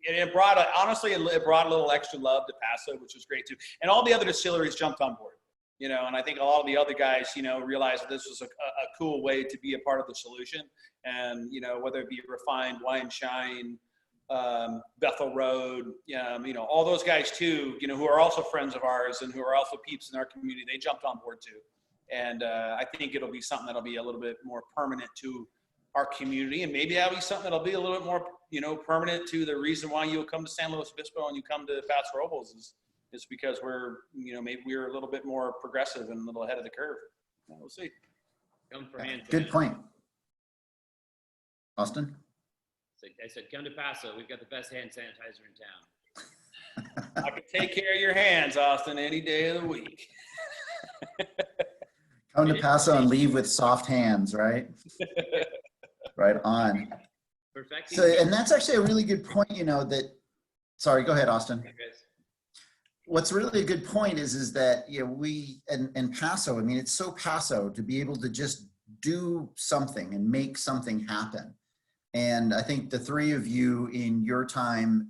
it brought it brought a little extra love to Paso, which was great too. And all the other distilleries jumped on board, you know, and I think a lot of the other guys, you know, realized that this was a cool way to be a part of the solution. And, you know, whether it be Refined, Wine Shine, Bethel Road, you know, all those guys too, you know, who are also friends of ours and who are also peeps in our community, they jumped on board too. And I think it'll be something that'll be a little bit more permanent to our community, and maybe that'll be something that'll be a little bit more, you know, permanent to the reason why you'll come to San Luis Obispo and you come to Paso Robles is because we're, you know, maybe we're a little bit more progressive and a little ahead of the curve. We'll see. Come for hands. Good point. Austin? I said, come to Paso. We've got the best hand sanitizer in town. I can take care of your hands, Austin, any day of the week. Come to Paso and leave with soft hands, right? Right on. Perfecting. So, and that's actually a really good point, you know, that, sorry, go ahead, Austin. What's really a good point is that, you know, we, and Paso, I mean, it's so Paso to be able to just do something and make something happen. And I think the three of you in your time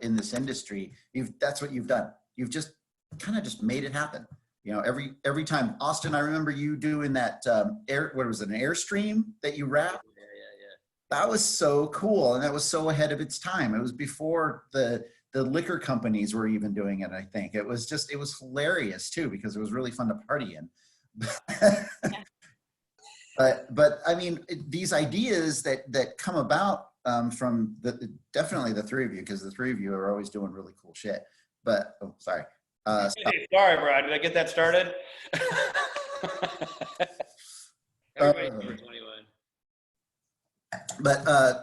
in this industry, that's what you've done. You've just kind of just made it happen. You know, every time. Austin, I remember you doing that what was it, an Airstream that you wrapped? Yeah. That was so cool, and that was so ahead of its time. It was before the liquor companies were even doing it, I think. It was hilarious too, because it was really fun to party in. But I mean, these ideas that come about from definitely the three of you, because the three of you are always doing really cool shit. But, oh, sorry. Sorry, bro. Did I get that started? Everybody's over 21.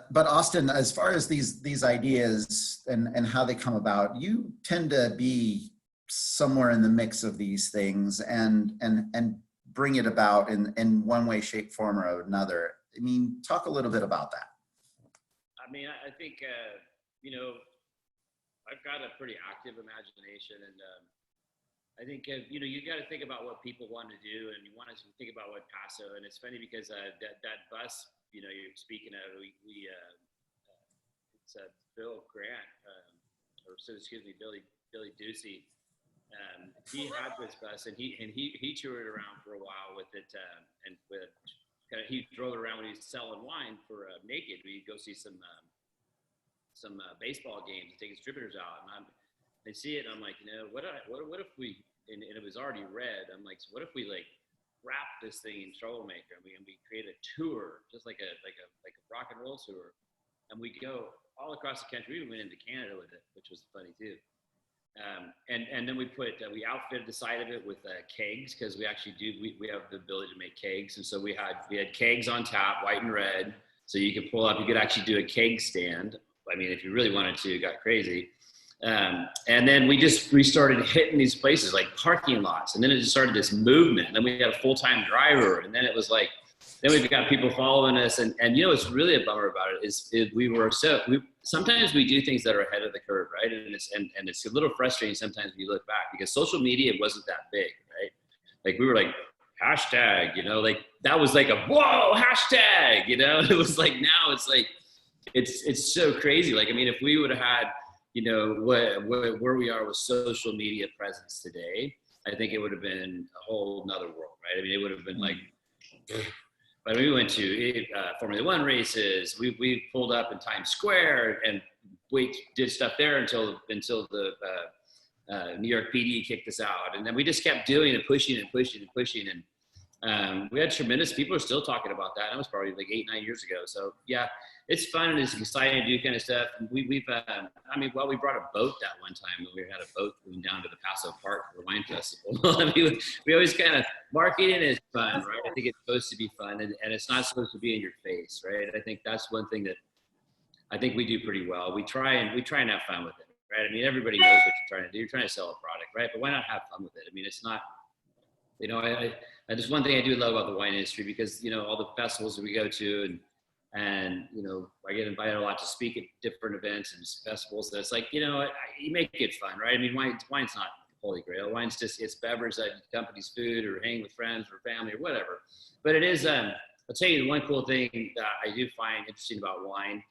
But Austin, as far as these ideas and how they come about, you tend to be somewhere in the mix of these things and bring it about in one way, shape, form, or another. I mean, talk a little bit about that. I mean, I think, you know, I've got a pretty active imagination, and I think, you know, you got to think about what people want to do, and you want to think about what Paso. And it's funny because that bus, you know, you're speaking of, it's Bill Grant, Billy Dusi. He had this bus, and he toured around for a while with it, and with kind of, he drove around when he was selling wine for Naked. We'd go see some baseball games and take distributors out, and I see it, and I'm like, you know, what if we, and it was already red. I'm like, so what if we like wrap this thing in Troublemaker, and we create a tour, just like a rock and roll tour, and we go all across the country. We went into Canada with it, which was funny too. And then we outfitted the side of it with kegs, because we actually we have the ability to make kegs, and so we had kegs on tap, white and red, so you could pull up. You could actually do a keg stand. I mean, if you really wanted to, it got crazy. And then we started hitting these places like parking lots, and then it just started this movement. And then we had a full-time driver, and then it was like, then we've got people following us, and you know, what's really a bummer about it is sometimes we do things that are ahead of the curve, right? And it's a little frustrating sometimes when you look back, because social media wasn't that big, right? Like we were like hashtag, you know, like that was like a whoa hashtag, you know. It was like, now it's like it's so crazy. Like, I mean, if we would have had, you know, where we are with social media presence today, I think it would have been a whole nother world, right? I mean, it would have been like, but we went to Formula One races. We pulled up in Times Square, and we did stuff there until the New York PD kicked us out. And then we just kept doing and pushing. And we had tremendous, people are still talking about that. That was probably like 8-9 years ago. So yeah, it's fun and it's exciting to do kind of stuff. And we brought a boat that one time, and we had a boat going down to the Paso Park for the wine festival. I mean, we always kind of, marketing is fun, right? I think it's supposed to be fun, and it's not supposed to be in your face, right? I think that's one thing that I think we do pretty well. We try and have fun with it, right? I mean, everybody knows what you're trying to do. You're trying to sell a product, right? But why not have fun with it? I mean, it's not, you know, there's one thing I do love about the wine industry, because, you know, all the festivals that we go to, and you know, I get invited a lot to speak at different events and festivals. That's like, you know, you make it fun, right? I mean, wine's not holy grail. Wine's just, it's beverage that accompanies food, or hanging with friends or family or whatever. But it is, I'll tell you the one cool thing that I do find interesting about wine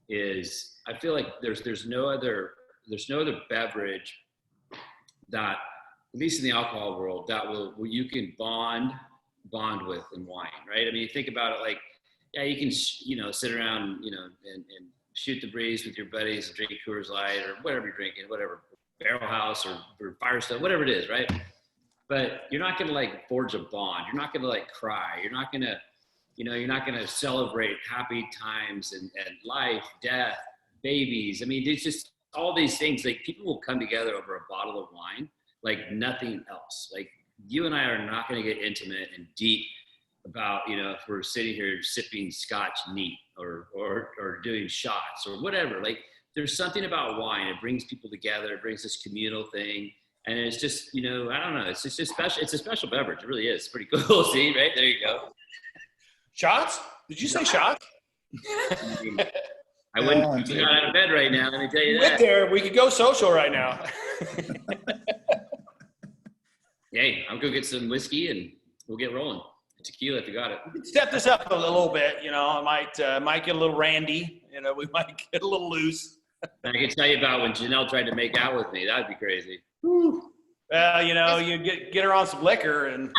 is I feel like there's no other beverage that, at least in the alcohol world, that will you can bond with in wine, right? I mean, you think about it like, yeah, you can, you know, sit around, you know, and shoot the breeze with your buddies and drink Coors Light or whatever you're drinking, whatever, Barrel House or Firestone, whatever it is, right? But you're not going to like forge a bond. You're not going to like cry. You're not going to, you know, you're not going to celebrate happy times and life, death, babies. I mean, it's just all these things. Like, people will come together over a bottle of wine like nothing else. Like, you and I are not going to get intimate and deep about, you know, if we're sitting here sipping scotch neat or doing shots or whatever. Like, there's something about wine. It brings people together. It brings this communal thing. And it's just, you know, I don't know. It's just special. It's a special beverage. It really is. It's pretty cool. See, right? There you go. Shots? Did you say shots? I wouldn't be out of bed right now. Let me tell you that. There, we could go social right now. Hey, I'll go get some whiskey and we'll get rolling. Tequila if you got it. Step this up a little bit. You know, I might get a little randy. You know, we might get a little loose. I can tell you about when Janell tried to make out with me. That'd be crazy. Well, you know, you get her on some liquor and.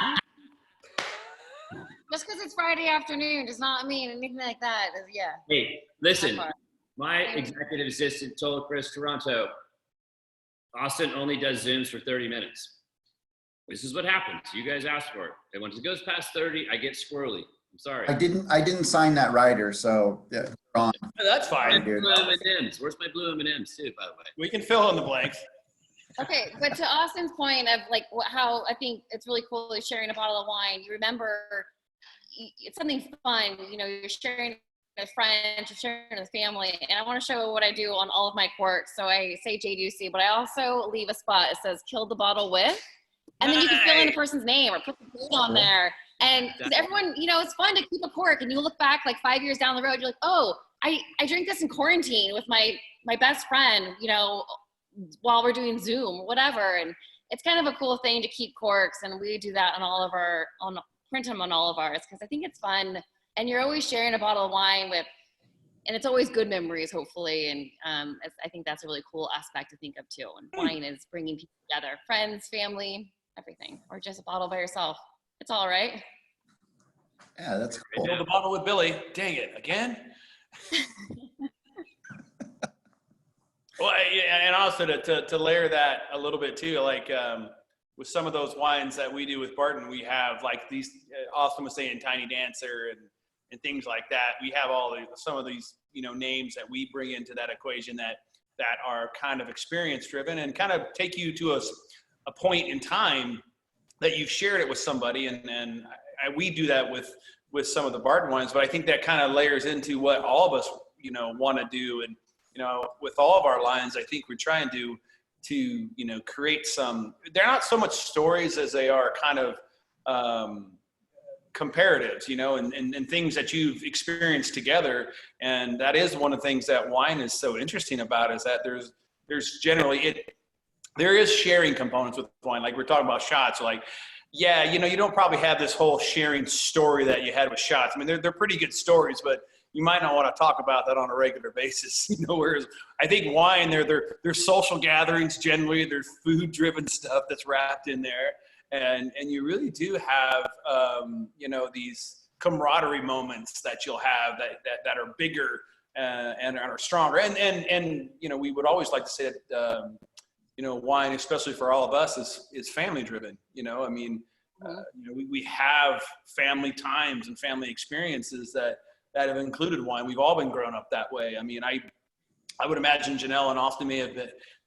Just because it's Friday afternoon does not mean anything like that. Yeah. Hey, listen, my executive assistant told Chris Toronto, Austin only does Zooms for 30 minutes. This is what happens. You guys asked for it. And once it goes past 30, I get squirrely. I'm sorry. I didn't sign that rider, so yeah, wrong. That's fine. Blue M&Ms. Where's my blue M&Ms too, by the way? We can fill in the blanks. Okay, but to Austin's point of like how I think it's really cool is sharing a bottle of wine. You remember it's something fun. You know, you're sharing with friends, you're sharing with family, and I want to show what I do on all of my corks. So I say Dusi, but I also leave a spot. It says "Kill the bottle with," and then you can fill in the person's name or put the date on there. And because everyone, you know, it's fun to keep a cork, and you look back like 5 years down the road, you're like, oh, I drank this in quarantine with my best friend, you know, while we're doing Zoom, whatever. And it's kind of a cool thing to keep corks, and we do that on all of our, print them on all of ours, because I think it's fun. And you're always sharing a bottle of wine with, and it's always good memories, hopefully. And I think that's a really cool aspect to think of too. And wine is bringing people together, friends, family, everything, or just a bottle by yourself. It's all right. Yeah, that's cool. Fill the bottle with Billy. Dang it, again? Well, and also to layer that a little bit too, like with some of those wines that we do with Barton, we have like these, Austin was saying Tiny Dancer and things like that. We have some of these, you know, names that we bring into that equation that are kind of experience driven and kind of take you to a point in time that you've shared it with somebody. And we do that with some of the Barton wines, but I think that kind of layers into what all of us, you know, want to do. And, you know, with all of our lines, I think we're trying to, you know, create they're not so much stories as they are kind of comparatives, you know, and things that you've experienced together. And that is one of the things that wine is so interesting about, is that there's generally there is sharing components with wine. Like we're talking about shots, like, yeah, you know, you don't probably have this whole sharing story that you had with shots. I mean, they're pretty good stories, but you might not want to talk about that on a regular basis, you know, whereas I think wine, they're social gatherings generally, there's food-driven stuff that's wrapped in there, and you really do have, you know, these camaraderie moments that you'll have that are bigger and are stronger, and you know, we would always like to say that, you know, wine, especially for all of us, is family-driven, you know, I mean, you know, we have family times and family experiences that have included wine. We've all been grown up that way. I mean, I would imagine Janell and Austin may have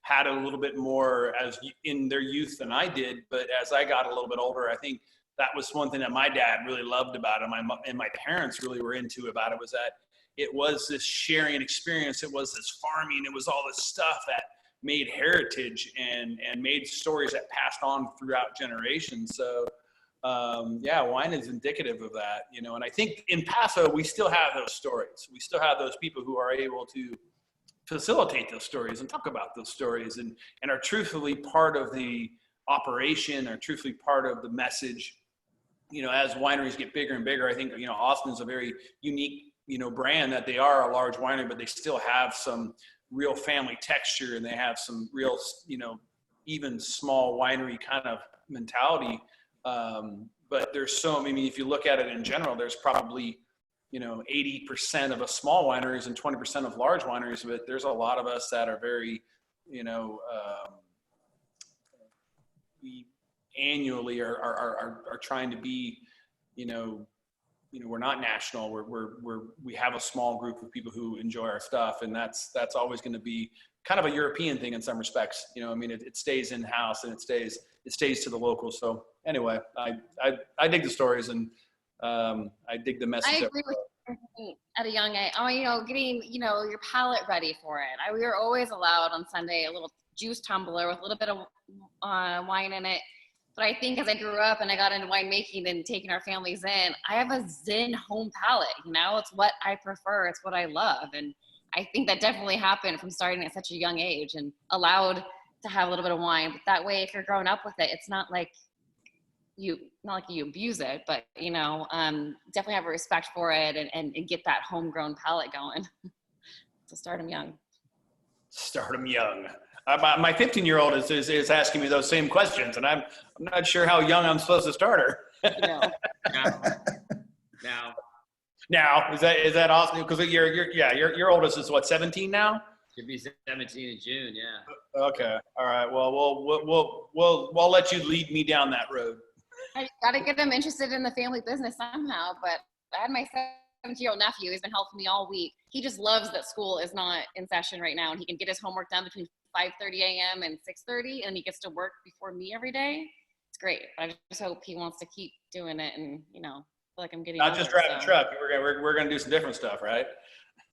had a little bit more as in their youth than I did, but as I got a little bit older, I think that was one thing that my dad really loved about it, and my parents really were into about it, was that it was this sharing experience. It was this farming. It was all this stuff that made heritage and made stories that passed on throughout generations. So yeah, wine is indicative of that, you know, and I think in Paso, we still have those stories. We still have those people who are able to facilitate those stories and talk about those stories and are truthfully part of the operation, are truthfully part of the message. You know, as wineries get bigger and bigger, I think, you know, Austin is a very unique, you know, brand, that they are a large winery, but they still have some real family texture, and they have some real, you know, even small winery kind of mentality. But there's I mean, if you look at it in general, there's probably, you know, 80% of us small wineries and 20% of large wineries, but there's a lot of us that are very, you know, we annually are trying to be, you know, we're not national. We have a small group of people who enjoy our stuff, and that's always going to be kind of a European thing in some respects. You know, I mean, it stays in house and it stays to the locals. So anyway, I dig the stories, and I dig the message. I agree with you at a young age. Oh, getting, your palate ready for it. We were always allowed on Sunday a little juice tumbler with a little bit of wine in it. But I think as I grew up and I got into winemaking and taking our families in, I have a Zen home palate. It's what I prefer. It's what I love. And I think that definitely happened from starting at such a young age and allowed to have a little bit of wine. But that way, if you're growing up with it, it's not like you abuse it, but definitely have a respect for it and get that homegrown palate going. So start them young. Start them young. My 15-year-old is asking me those same questions, and I'm not sure how young I'm supposed to start her. Now is that awesome? Because your oldest is what, 17 now? Should be 17 in June. Yeah. Okay. All right. Well, we'll let you lead me down that road. I got to get them interested in the family business somehow. But I had my 17-year-old nephew. He's been helping me all week. He just loves that school is not in session right now, and he can get his homework done between 5:30 a.m. and 6:30, and he gets to work before me every day. It's great. I just hope he wants to keep doing it, and feel like I'm getting not older, just driving a truck. We're gonna do some different stuff, right?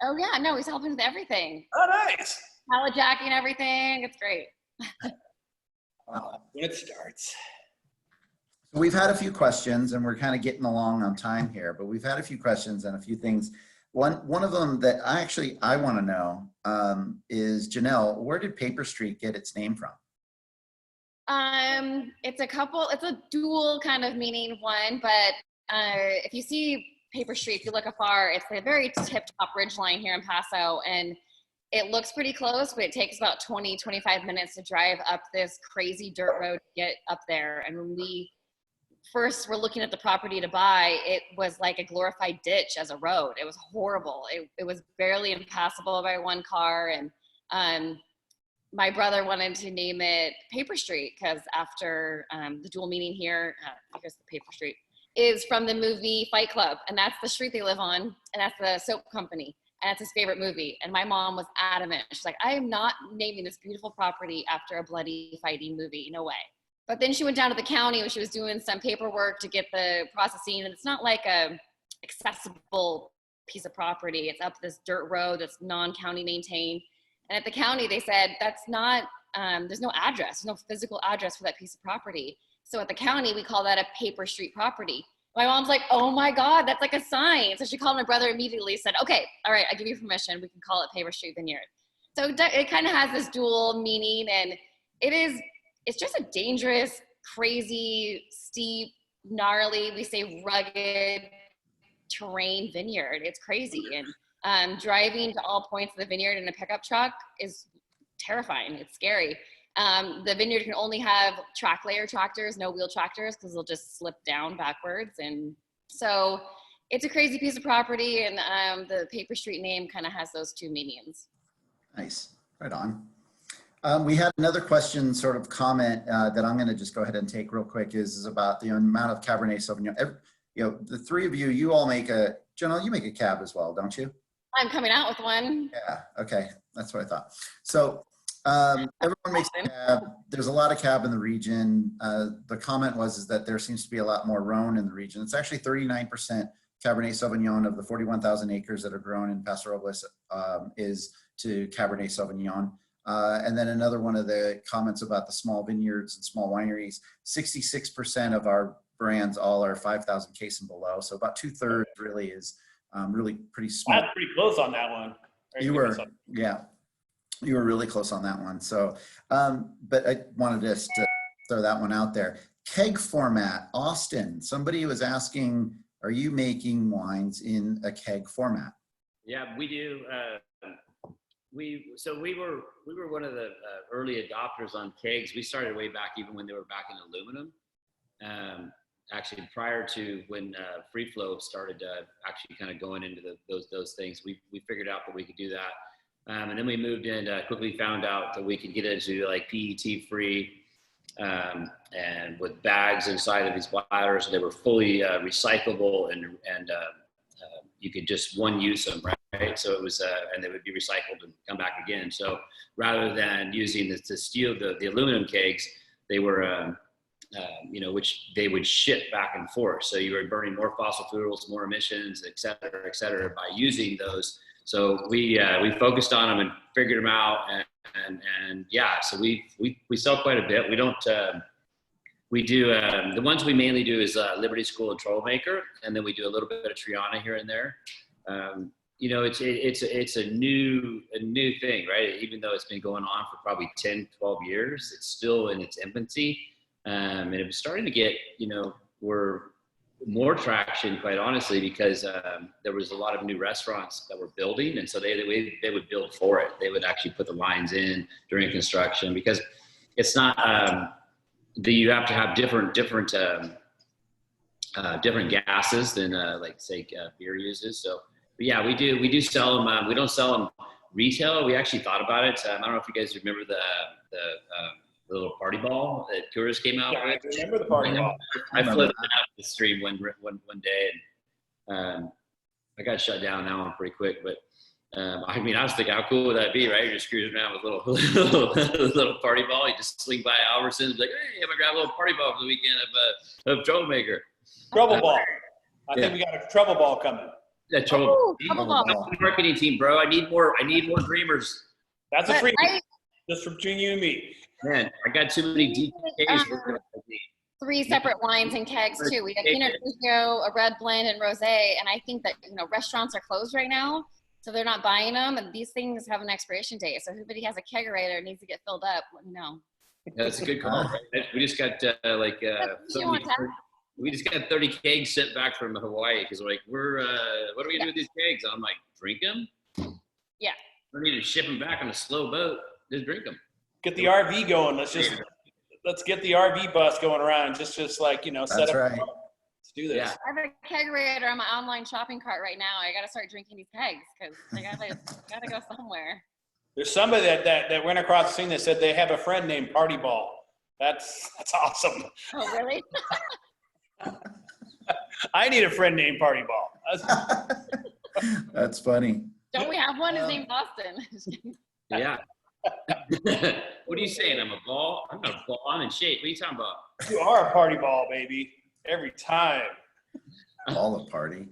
Oh yeah, no, he's helping with everything. Oh, nice. Pallet jacking, everything. It's great. When it starts. We've had a few questions, and we're kind of getting along on time here, but we've had a few questions and a few things. One of them that I want to know is, Janell, where did Paper Street get its name from? It's a dual kind of meaning one, but if you see Paper Street, if you look afar, it's a very tip-top ridgeline here in Paso, and it looks pretty close, but it takes about 20-25 minutes to drive up this crazy dirt road to get up there. And when we first were looking at the property to buy, it was like a glorified ditch as a road. It was horrible. It was barely impassable by one car. And my brother wanted to name it Paper Street because after the dual meaning here, here's the Paper Street, is from the movie Fight Club. And that's the street they live on. And that's the soap company. And that's his favorite movie. And my mom was adamant. She's like, I am not naming this beautiful property after a bloody fighting movie. No way. But then she went down to the county when she was doing some paperwork to get the processing. And it's not like a accessible piece of property. It's up this dirt road that's non-county maintained. And at the county, they said, that's not, there's no address. There's no physical address for that piece of property. So at the county, we call that a Paper Street property. My mom's like, oh my God, that's like a sign. So she called my brother immediately, said, okay, all right, I give you permission. We can call it Paper Street Vineyard. So it kind of has this dual meaning, and it's just a dangerous, crazy, steep, gnarly, we say rugged terrain vineyard. It's crazy. And driving to all points of the vineyard in a pickup truck is terrifying. It's scary. The vineyard can only have track layer tractors, no wheel tractors, because they'll just slip down backwards. And so it's a crazy piece of property, and the Paper Street name kind of has those two meanings. Nice, right on. We had another question, sort of comment that I'm going to just go ahead and take real quick is about the amount of Cabernet Sauvignon. The three of you all make Janell, you make a cab as well, don't you? I'm coming out with one. Yeah, okay, that's what I thought. So everyone makes a cab. There's a lot of cab in the region. The comment was that there seems to be a lot more Rhone in the region. It's actually 39% Cabernet Sauvignon of the 41,000 acres that are grown in Paso Robles is to Cabernet Sauvignon. And then another one of the comments about the small vineyards and small wineries, 66% of our brands all are 5,000 case and below. So about 2/3 really is really pretty small. That's pretty close on that one. You were, yeah, you were really close on that one. So, but I wanted just to throw that one out there. Keg format, Austin, somebody was asking, are you making wines in a keg format? Yeah, we do. We were one of the early adopters on kegs. We started way back even when they were back in aluminum. Actually, prior to when Free Flow started actually kind of going into those things, we figured out that we could do that. And then we moved in, quickly found out that we could get into like PET free and with bags inside of these bladders. They were fully recyclable and you could just one use them, right? So it was, and they would be recycled and come back again. So rather than using the steel, the aluminum kegs, they were you know, which they would ship back and forth. So you were burning more fossil fuels, more emissions, et cetera, by using those. So we focused on them and figured them out, and yeah, so we sell quite a bit. We don't, we do, the ones we mainly do is Liberty School and Troublemaker, and then we do a little bit of Treana here and there. You know, it's a new thing, right? Even though it's been going on for probably 10, 12 years, it's still in its infancy. And it was starting to get, you know, more traction, quite honestly, because there was a lot of new restaurants that were building, and so they would build for it. They would actually put the lines in during construction, because it's not you have to have different gases than like say beer uses. So but yeah, we do sell them. We don't sell them retail. We actually thought about it. I don't know if you guys remember the little party ball that tourists came out with. I remember the party ball. I flipped it out the stream one day, and I got shut down that one pretty quick. But I mean, I was thinking, how cool would that be, right? You're just cruising around with a little party ball. You just swing by Albertsons, like, hey, I'm gonna grab a little party ball for the weekend of Troublemaker. Trouble ball. I think we got a trouble ball coming. Yeah, trouble ball. Marketing team, bro. I need more dreamers. That's a free. Just between you and me. Man, I got too many DKs. 3 separate wines and kegs too. We have Pinot Grigio, a red blend, and rosé. And I think that, you know, restaurants are closed right now, so they're not buying them. And these things have an expiration date. So if anybody has a kegerator and needs to get filled up, let me know. That's a good call. Right? We just got we just got 30 kegs sent back from Hawaii, because we're like, what are we gonna do with these kegs? And I'm like, drink them. Yeah. We need to ship them back on a slow boat. Just drink them. Get the RV going. Let's get the RV bus going around. Just like, you know, set That's up. right. Let's do this. Yeah. I have a kegerator on my online shopping cart right now. I got to start drinking these kegs because I gotta go somewhere. There's somebody that went across the scene that said they have a friend named Party Ball. That's awesome. Oh, really? I need a friend named Party Ball. That's funny. Don't we have one? His name's Austin. Yeah. What are you saying? I'm a ball? I'm not a ball. I'm in shape. What are you talking about? You are a party ball, baby. Every time. All a party.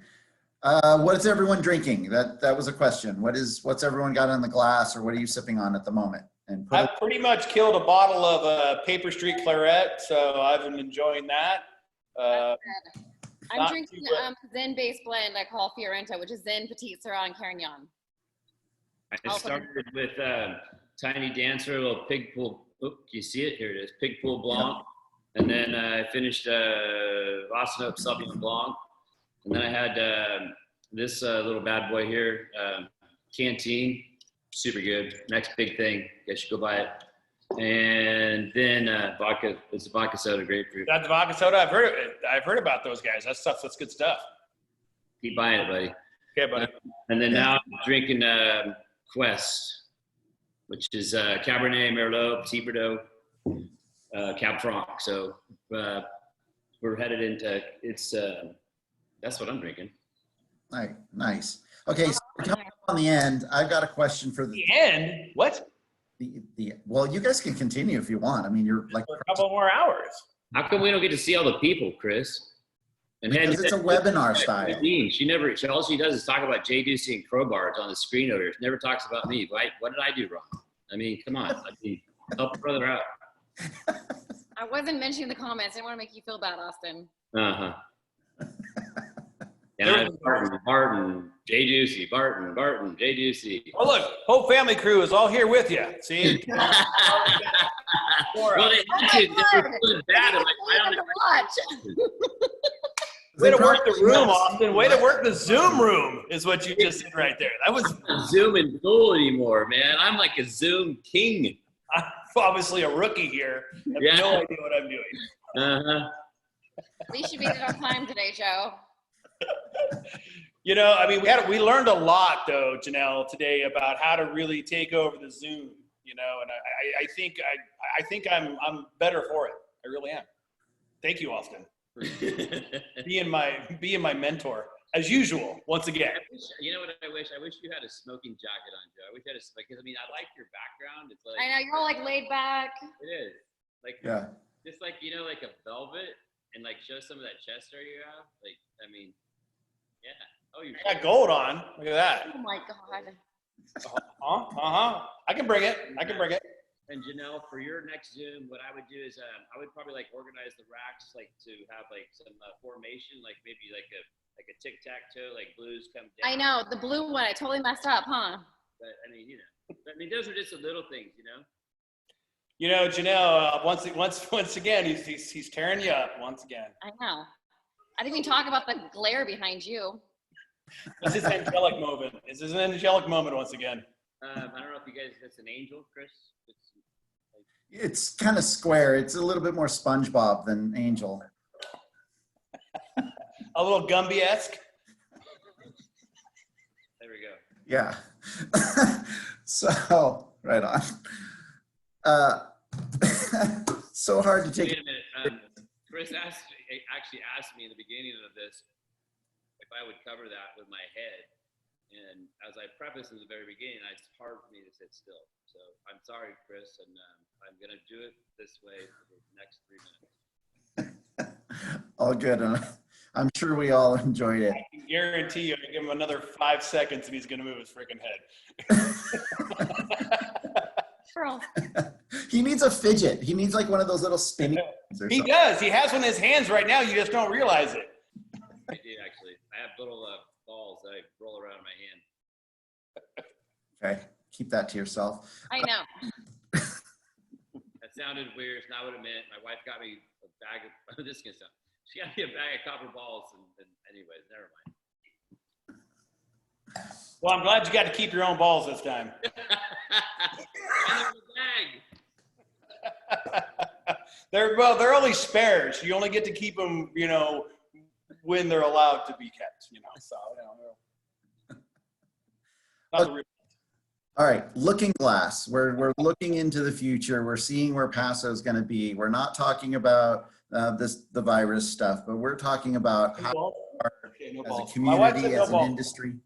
What is everyone drinking? That was a question. What's everyone got in the glass, or what are you sipping on at the moment? And I've pretty much killed a bottle of Paper Street Claret, so I've been enjoying that. I'm drinking Zen base blend I call Fiorenta, which is Zen Petite Syrah and Carignan. I started with Tiny Dancer, a little Pig Pool. Oh, you see it? Here it is. Pig Pool Blanc. Yeah. And then I finished Vassano Sauvignon Blanc. And then I had this little bad boy here, Canteen. Super good. Next big thing. You guys should go buy it. And then vodka. It's a vodka soda, grapefruit. That's vodka soda. I've heard about those guys. That's good stuff. Keep buying it, buddy. Okay, buddy. And then now I'm drinking Quest, which is Cabernet Merlot, Petit Verdot, Cab Franc. So we're headed into that's what I'm drinking. Nice. Okay, so we're coming up on the end. I've got a question for the end. What? Well, you guys can continue if you want. I mean, you're like for a couple more hours. How come we don't get to see all the people, Chris? And because it's a webinar style. All she does is talk about Jay Dusi and Crowbars on the screen over here. She never talks about me. Right? What did I do wrong? I mean, come on. Help a brother out. I wasn't mentioning the comments. I didn't want to make you feel bad, Austin. Uh-huh. Yeah, Barton, Jay Dusi, Barton, Jay Dusi. Oh, look, whole family crew is all here with you. See? Well, they had to. They were feeling bad. I'm like, I don't watch. Way to work the room, Austin. Way to work the Zoom room is what you just did right there. That was not Zooming cool anymore, man. I'm like a Zoom king. I'm obviously a rookie here. I have no idea what I'm doing. Uh-huh. At least you made it on time today, Joe. You know, I mean, we learned a lot though, Janell, today about how to really take over the Zoom. You know, and I think I'm better for it. I really am. Thank you, Austin. being my mentor as usual. Once again, you know what I wish? I wish you had a smoking jacket on, Joe. I wish you had because I mean, I like your background. It's like I know you're all like laid back. It is like yeah. just like, you know, like a velvet, and like show some of that chest hair you have. Like, I mean, yeah. Oh, you got gold on. Look at that. Oh my God. I can bring it. And Janelle, for your next Zoom, what I would do is I would probably like organize the racks, like to have like some formation, like maybe like a tic-tac-toe, like blues come down. I know, the blue one, I totally messed up, huh? But I mean, you know, those are just the little things, you know. You know, Janelle, once again, he's tearing you up once again. I know. I didn't even talk about the glare behind you. This is angelic moment. This is an angelic moment once again. I don't know if you guys, that's an angel, Chris. It's kind of square. It's a little bit more SpongeBob than Angel. A little Gumby-esque. There we go. Yeah. So, right on. So hard to take. Wait a minute. Chris actually asked me in the beginning of this if I would cover that with my head. And as I prefaced in the very beginning, it's hard for me to sit still. So I'm sorry, Chris, and I'm going to do it this way for the next 3 minutes. All good. I'm sure we all enjoyed it. I can guarantee you, I can give him another 5 seconds and he's going to move his freaking head. Girl. He needs a fidget. He needs like one of those little spinning. He does. He has one in his hands right now. You just don't realize it. I do, actually. I have little balls that I roll around in my hand. Okay. Keep that to yourself. I know. That sounded weird. It's not what it meant. My wife got me a bag of this kind of stuff. She got me a bag of copper balls, and anyways, never mind. Well, I'm glad you got to keep your own balls this time. They're only spares. You only get to keep them, you know, when they're allowed to be kept, you know. So, you know. Not the real. All right, looking glass. We're looking into the future. We're seeing where Paso is going to be. We're not talking about the virus stuff, but we're talking about how we are as a community, as an industry.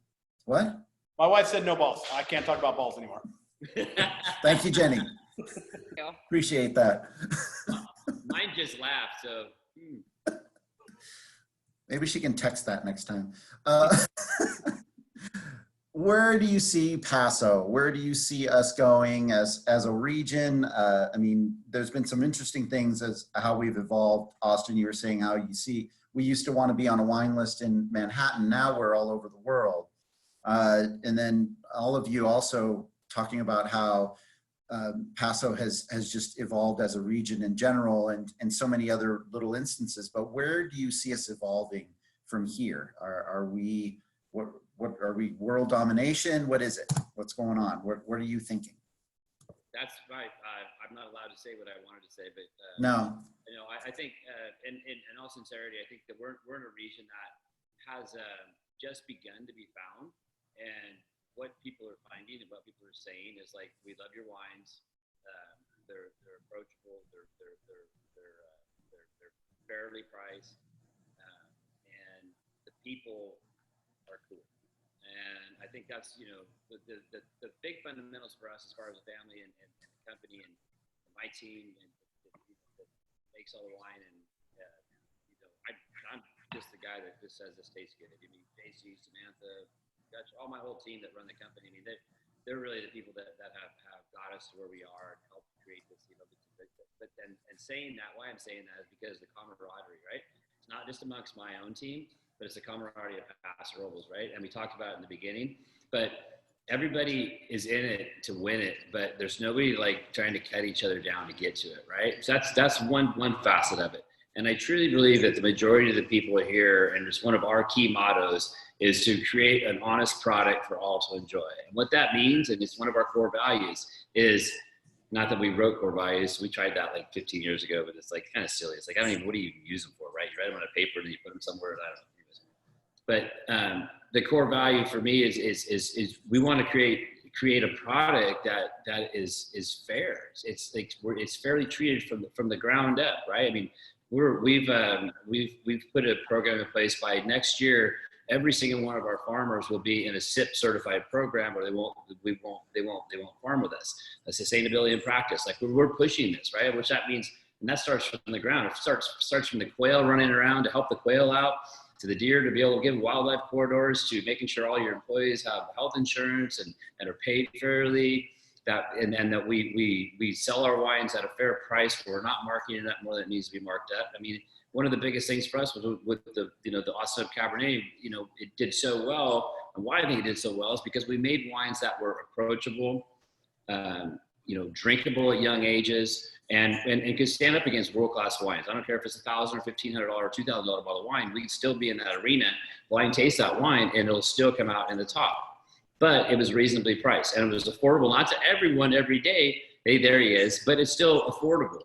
What? My wife said no balls. I can't talk about balls anymore. Thank you, Jenny. Appreciate that. Mine just laughed, so. Maybe she can text that next time. Where do you see Paso? Where do you see us going as a region? I mean, there's been some interesting things as how we've evolved. Austin, you were saying how we used to want to be on a wine list in Manhattan. Now we're all over the world. And then all of you also talking about how Paso has just evolved as a region in general and so many other little instances. But where do you see us evolving from here? Are we world domination? What is it? What's going on? What are you thinking? That's right. I'm not allowed to say what I wanted to say, but no. You know, I think, in all sincerity, I think that we're in a region that has just begun to be found, and what people are finding and what people are saying is like, we love your wines. They're approachable. They're fairly priced, and the people are cool. And I think that's, you know, the big fundamentals for us as far as a family and the company and my team and that makes all the wine. And, you know, I'm just the guy that just says this tastes good. I mean, JC, Samantha, all my whole team that run the company. I mean, they're really the people that have got us to where we are and helped create this, you know, but then, and saying that, why I'm saying that is because the camaraderie, right? It's not just amongst my own team, but it's the camaraderie of Paso Robles, right? And we talked about it in the beginning, but everybody is in it to win it, but there's nobody like trying to cut each other down to get to it, right? So that's one facet of it. And I truly believe that the majority of the people here, and it's one of our key mottos, is to create an honest product for all to enjoy. And what that means, and it's one of our core values, is not that we wrote core values. We tried that like 15 years ago, but it's like kind of silly. It's like, I don't even, what do you use them for, right? You write them on a paper and you put them somewhere. I don't know. But the core value for me is we want to create a product that is fair. It's like it's fairly treated from the ground up, right? I mean, we've put a program in place. By next year, every single one of our farmers will be in a SIP certified program, or they won't farm with us. A sustainability in practice, like we're pushing this, right? Which that means And that starts from the ground. It starts from the quail running around to help the quail out, to the deer to be able to give wildlife corridors, to making sure all your employees have health insurance and are paid fairly, and that we sell our wines at a fair price. We're not marketing it more than it needs to be marked at. I mean, one of the biggest things for us was with the Austin Cabernet, it did so well. And why I think it did so well is because we made wines that were approachable, drinkable at young ages, and could stand up against world-class wines. I don't care if it's $1,000 or $1,500 or $2,000 bottle of wine, we can still be in that arena, blind taste that wine, and it'll still come out in the top. But it was reasonably priced, and it was affordable, not to everyone every day. Hey, there he is, but it's still affordable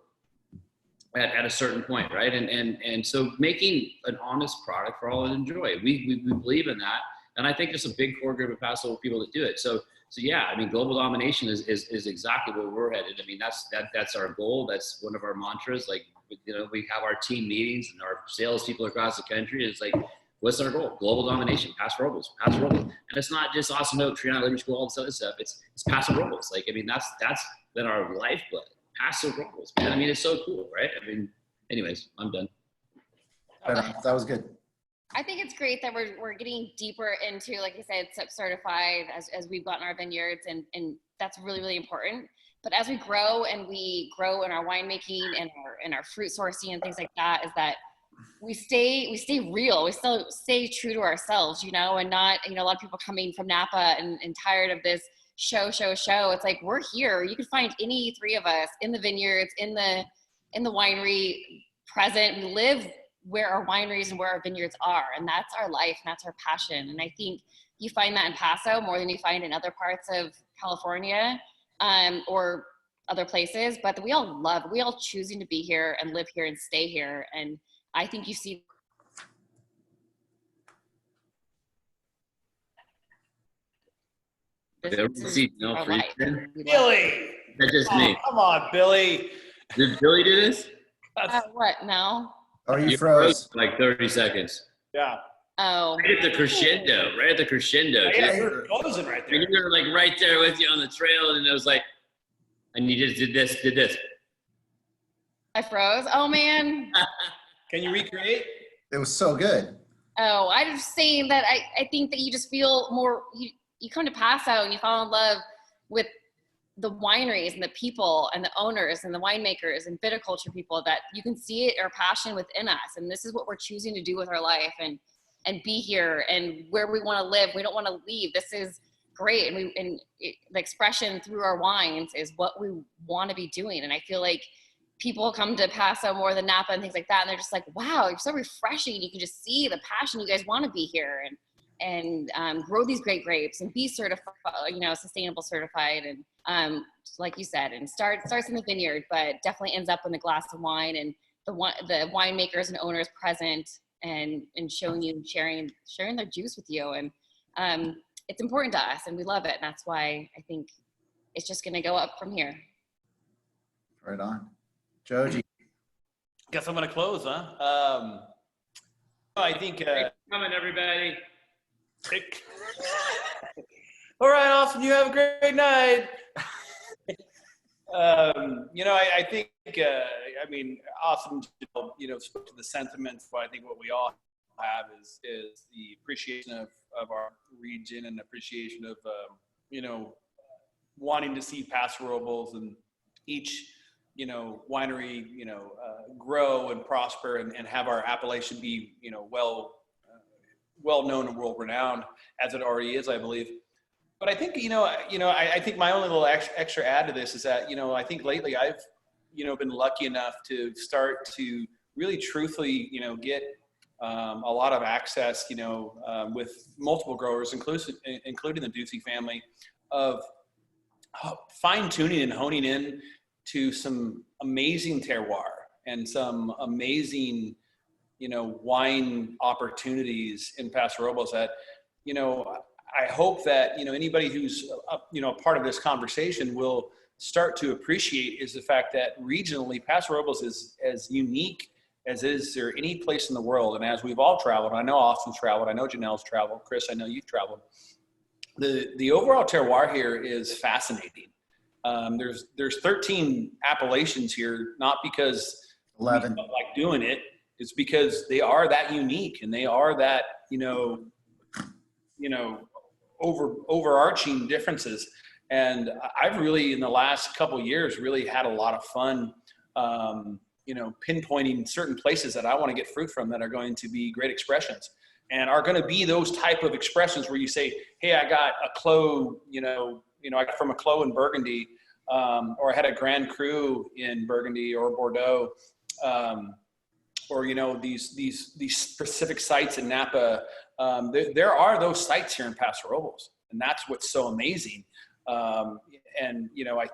at a certain point, right? And so making an honest product for all to enjoy, we believe in that, and I think there's a big core group of Paso people that do it. So yeah, I mean, global domination is exactly where we're headed. I mean, that's our goal. That's one of our mantras. Like, we have our team meetings and our sales people across the country. It's like, what's our goal? Global domination, Paso Robles. And it's not just Austin Oak, Treana, Liberty School, all this other stuff. It's Paso Robles. Like, I mean, that's been our lifeblood. Paso Robles, man. I mean, it's so cool, right? I mean, anyways, I'm done. That was good. I think it's great that we're getting deeper into, like you said, SIP certified as we've gotten our vineyards, and that's really, really important. But as we grow and we grow in our winemaking and our fruit sourcing and things like that, is that we stay real. We still stay true to ourselves, and not, a lot of people coming from Napa and tired of this show. It's like, we're here. You can find any three of us in the vineyards, in the winery present. We live where our wineries and where our vineyards are, and that's our life, and that's our passion. And I think you find that in Paso more than you find in other parts of California or other places, but we all choosing to be here and live here and stay here. And I think you see Billy, that's just me. Come on, Billy. Did Billy do this? what? No. Oh, you froze. Like 30 seconds. Yeah. Oh. Right at the crescendo. Yeah, you're closing right there. And you were like right there with you on the trail, and it was like, and you just did this. I froze. Oh man. Can you recreate? It was so good. Oh, I'm just saying that I think that you just feel more, you come to Paso and you fall in love with the wineries and the people and the owners and the winemakers and viticulture people, that you can see it, our passion within us. And this is what we're choosing to do with our life and be here and where we want to live. We don't want to leave. This is great. And the expression through our wines is what we want to be doing. And I feel like people come to Paso more than Napa and things like that, and they're just like, wow, you're so refreshing. You can just see the passion. You guys want to be here and grow these great grapes and be certified, sustainable certified. And like you said, and starts in the vineyard, but definitely ends up in the glass of wine and the winemakers and owners present and showing you, sharing their juice with you. And it's important to us, and we love it. And that's why I think it's just going to go up from here. Right on. Joji. Guess I'm going to close, huh? I think... Coming, everybody. All right, Austin, you have a great night. I think, Austin, spoke to the sentiments, but I think what we all have is the appreciation of our region and appreciation of, wanting to see Paso Robles and each, winery, grow and prosper and have our appellation be, well known and world renowned, as it already is, I believe. But I think, I think my only little extra add to this is that, I think lately I've, been lucky enough to start to really truthfully, get a lot of access, with multiple growers, including the Dusi family, of fine tuning and honing in to some amazing terroir and some amazing, wine opportunities in Paso Robles that, I hope that, anybody who's, part of this conversation will start to appreciate is the fact that regionally Paso Robles is as unique as is there any place in the world. And as we've all traveled, I know Austin's traveled, I know Janell's traveled, Chris, I know you've traveled. The overall terroir here is fascinating. There's 13 appellations here, not because 11. we felt like doing it is because they are that unique and they are that, overarching differences. And I've really, in the last couple of years, really had a lot of fun, pinpointing certain places that I want to get fruit from that are going to be great expressions and are going to be those type of expressions where you say, hey, I got a Clos, I got from a Clos in Burgundy, or I had a Grand Cru in Burgundy or Bordeaux, or these specific sites in Napa. There are those sites here in Paso Robles, and that's what's so amazing. I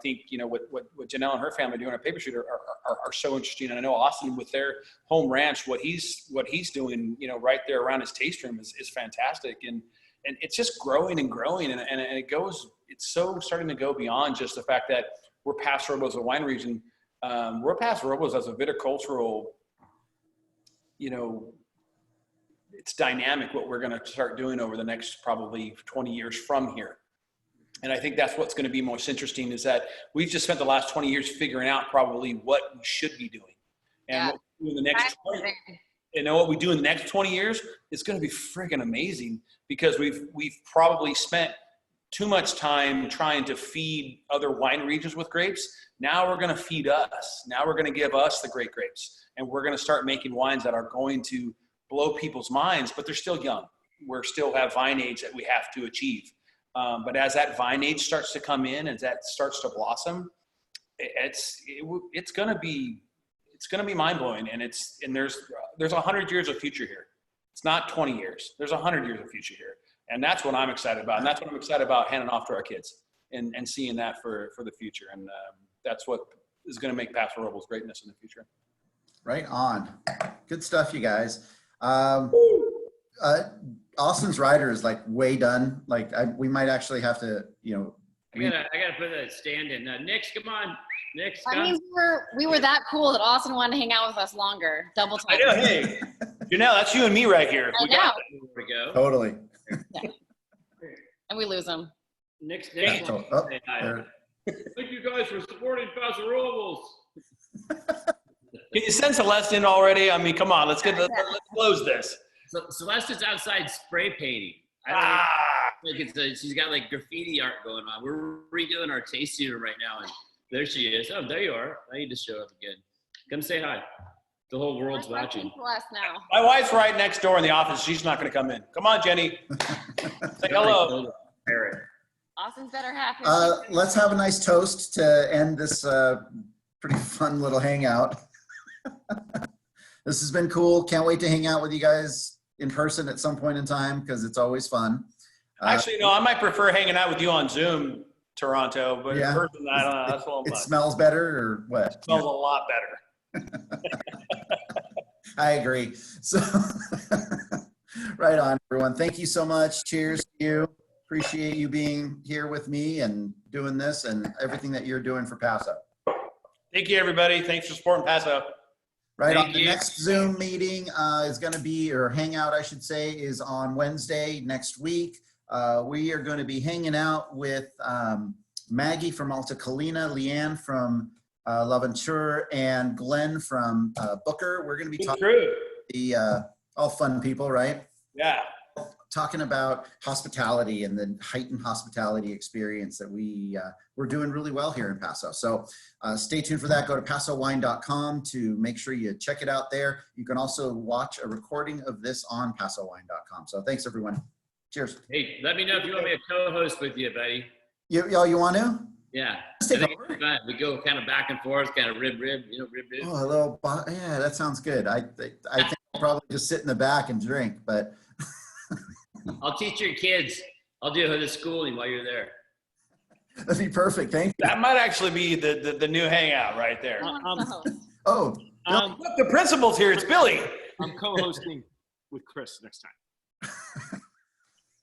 think what Janell and her family do on a paper shoot are so interesting. And I know Austin with their home ranch, what he's doing, right there around his taste room is fantastic. And it's just growing and growing, and it's so starting to go beyond just the fact that we're Paso Robles, a wine region. We're Paso Robles as a viticultural, it's dynamic what we're going to start doing over the next probably 20 years from here. And I think that's what's going to be most interesting is that we've just spent the last 20 years figuring out probably what we should be doing. And what we do in the next 20, what we do in the next 20 years is going to be freaking amazing because we've probably spent too much time trying to feed other wine regions with grapes. Now we're going to feed us. Now we're going to give us the great grapes. And we're going to start making wines that are going to blow people's minds, but they're still young. We still have vine age that we have to achieve. But as that vine age starts to come in, as that starts to blossom, it's going to be mind blowing. And there's 100 years of future here. It's not 20 years. There's 100 years of future here. And that's what I'm excited about. And that's what I'm excited about handing off to our kids and seeing that for the future. And that's what is going to make Paso Robles greatness in the future. Right on. Good stuff, you guys. Austin's rider is like way done. Like we might actually have to, I gotta put a stand in. Nix, come on. Nix, come. That means we were that cool that Austin wanted to hang out with us longer. Double time. I know. Hey, Janell, that's you and me right here. I know. There we go. Totally. Yeah. And we lose him. Nix. Thank you guys for supporting Paso Robles. Can you send Celeste in already? I mean, come on, let's close this. So Celeste is outside spray painting. She's got like graffiti art going on. We're redoing our tasting room right now, and there she is. Oh, there you are. Now you just show up again. Come say hi. The whole world's watching. Celeste now. My wife's right next door in the office. She's not going to come in. Come on, Jenny. Say hello. Austin's better half. Let's have a nice toast to end this pretty fun little hangout. This has been cool. Can't wait to hang out with you guys in person at some point in time because it's always fun. Actually, no, I might prefer hanging out with you on Zoom, Toronto, but in person, I don't know. That's what I'm It smells better or what? It smells a lot better. I agree. So right on, everyone. Thank you so much. Cheers to you. Appreciate you being here with me and doing this and everything that you're doing for Paso. Thank you, everybody. Thanks for supporting Paso. Right on. The next Zoom meeting is going to be, or hangout, I should say, is on Wednesday next week. We are going to be hanging out with Maggie from Alta Colina, Leanne from L'Aventure, and Glenn from Booker. We're going to be talking the all fun people, right? Yeah. Talking about hospitality and the heightened hospitality experience that we're doing really well here in Paso. So stay tuned for that. Go to pasowine.com to make sure you check it out there. You can also watch a recording of this on pasowine.com. So thanks, everyone. Cheers. Hey, let me know if you want me to co-host with you, buddy. You want to? Yeah. We go kind of back and forth, kind of rib, rib. Oh, a little, yeah, that sounds good. I think I'll probably just sit in the back and drink, but. I'll teach your kids. I'll do the schooling while you're there. That'd be perfect. Thank you. That might actually be the new hangout right there. Look, the principal's here. It's Billy. I'm co-hosting with Chris next time.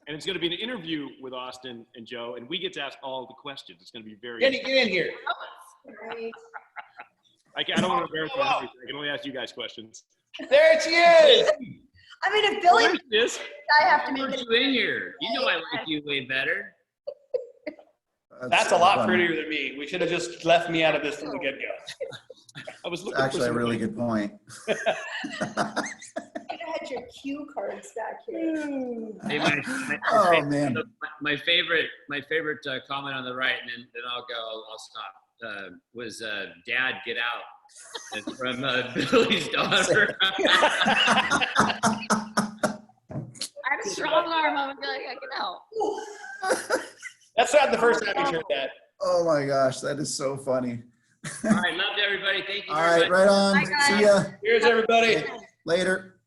And it's going to be an interview with Austin and Joe, and we get to ask all the questions. It's going to be very Get in here. I don't want to embarrass myself. I can only ask you guys questions. There she is. I mean, if Billy, I have to make make you in here. You know I like you way better. That's a lot prettier than me. We should have just left me out of this from the get-go. I was looking Actually, for a really good point. You could have had your cue cards back here. Hey, Oh, man. my favorite comment on the right, and then I'll stop. Was "Dad, get out." It's from Billy's daughter. I had a strong arm. I'm gonna be like, I can help. That's not the first time he's heard that. Oh my gosh, that is so funny. All right, love you, everybody. Thank you. All very right, much. right on. Bye, guys. See ya Cheers, everybody. later.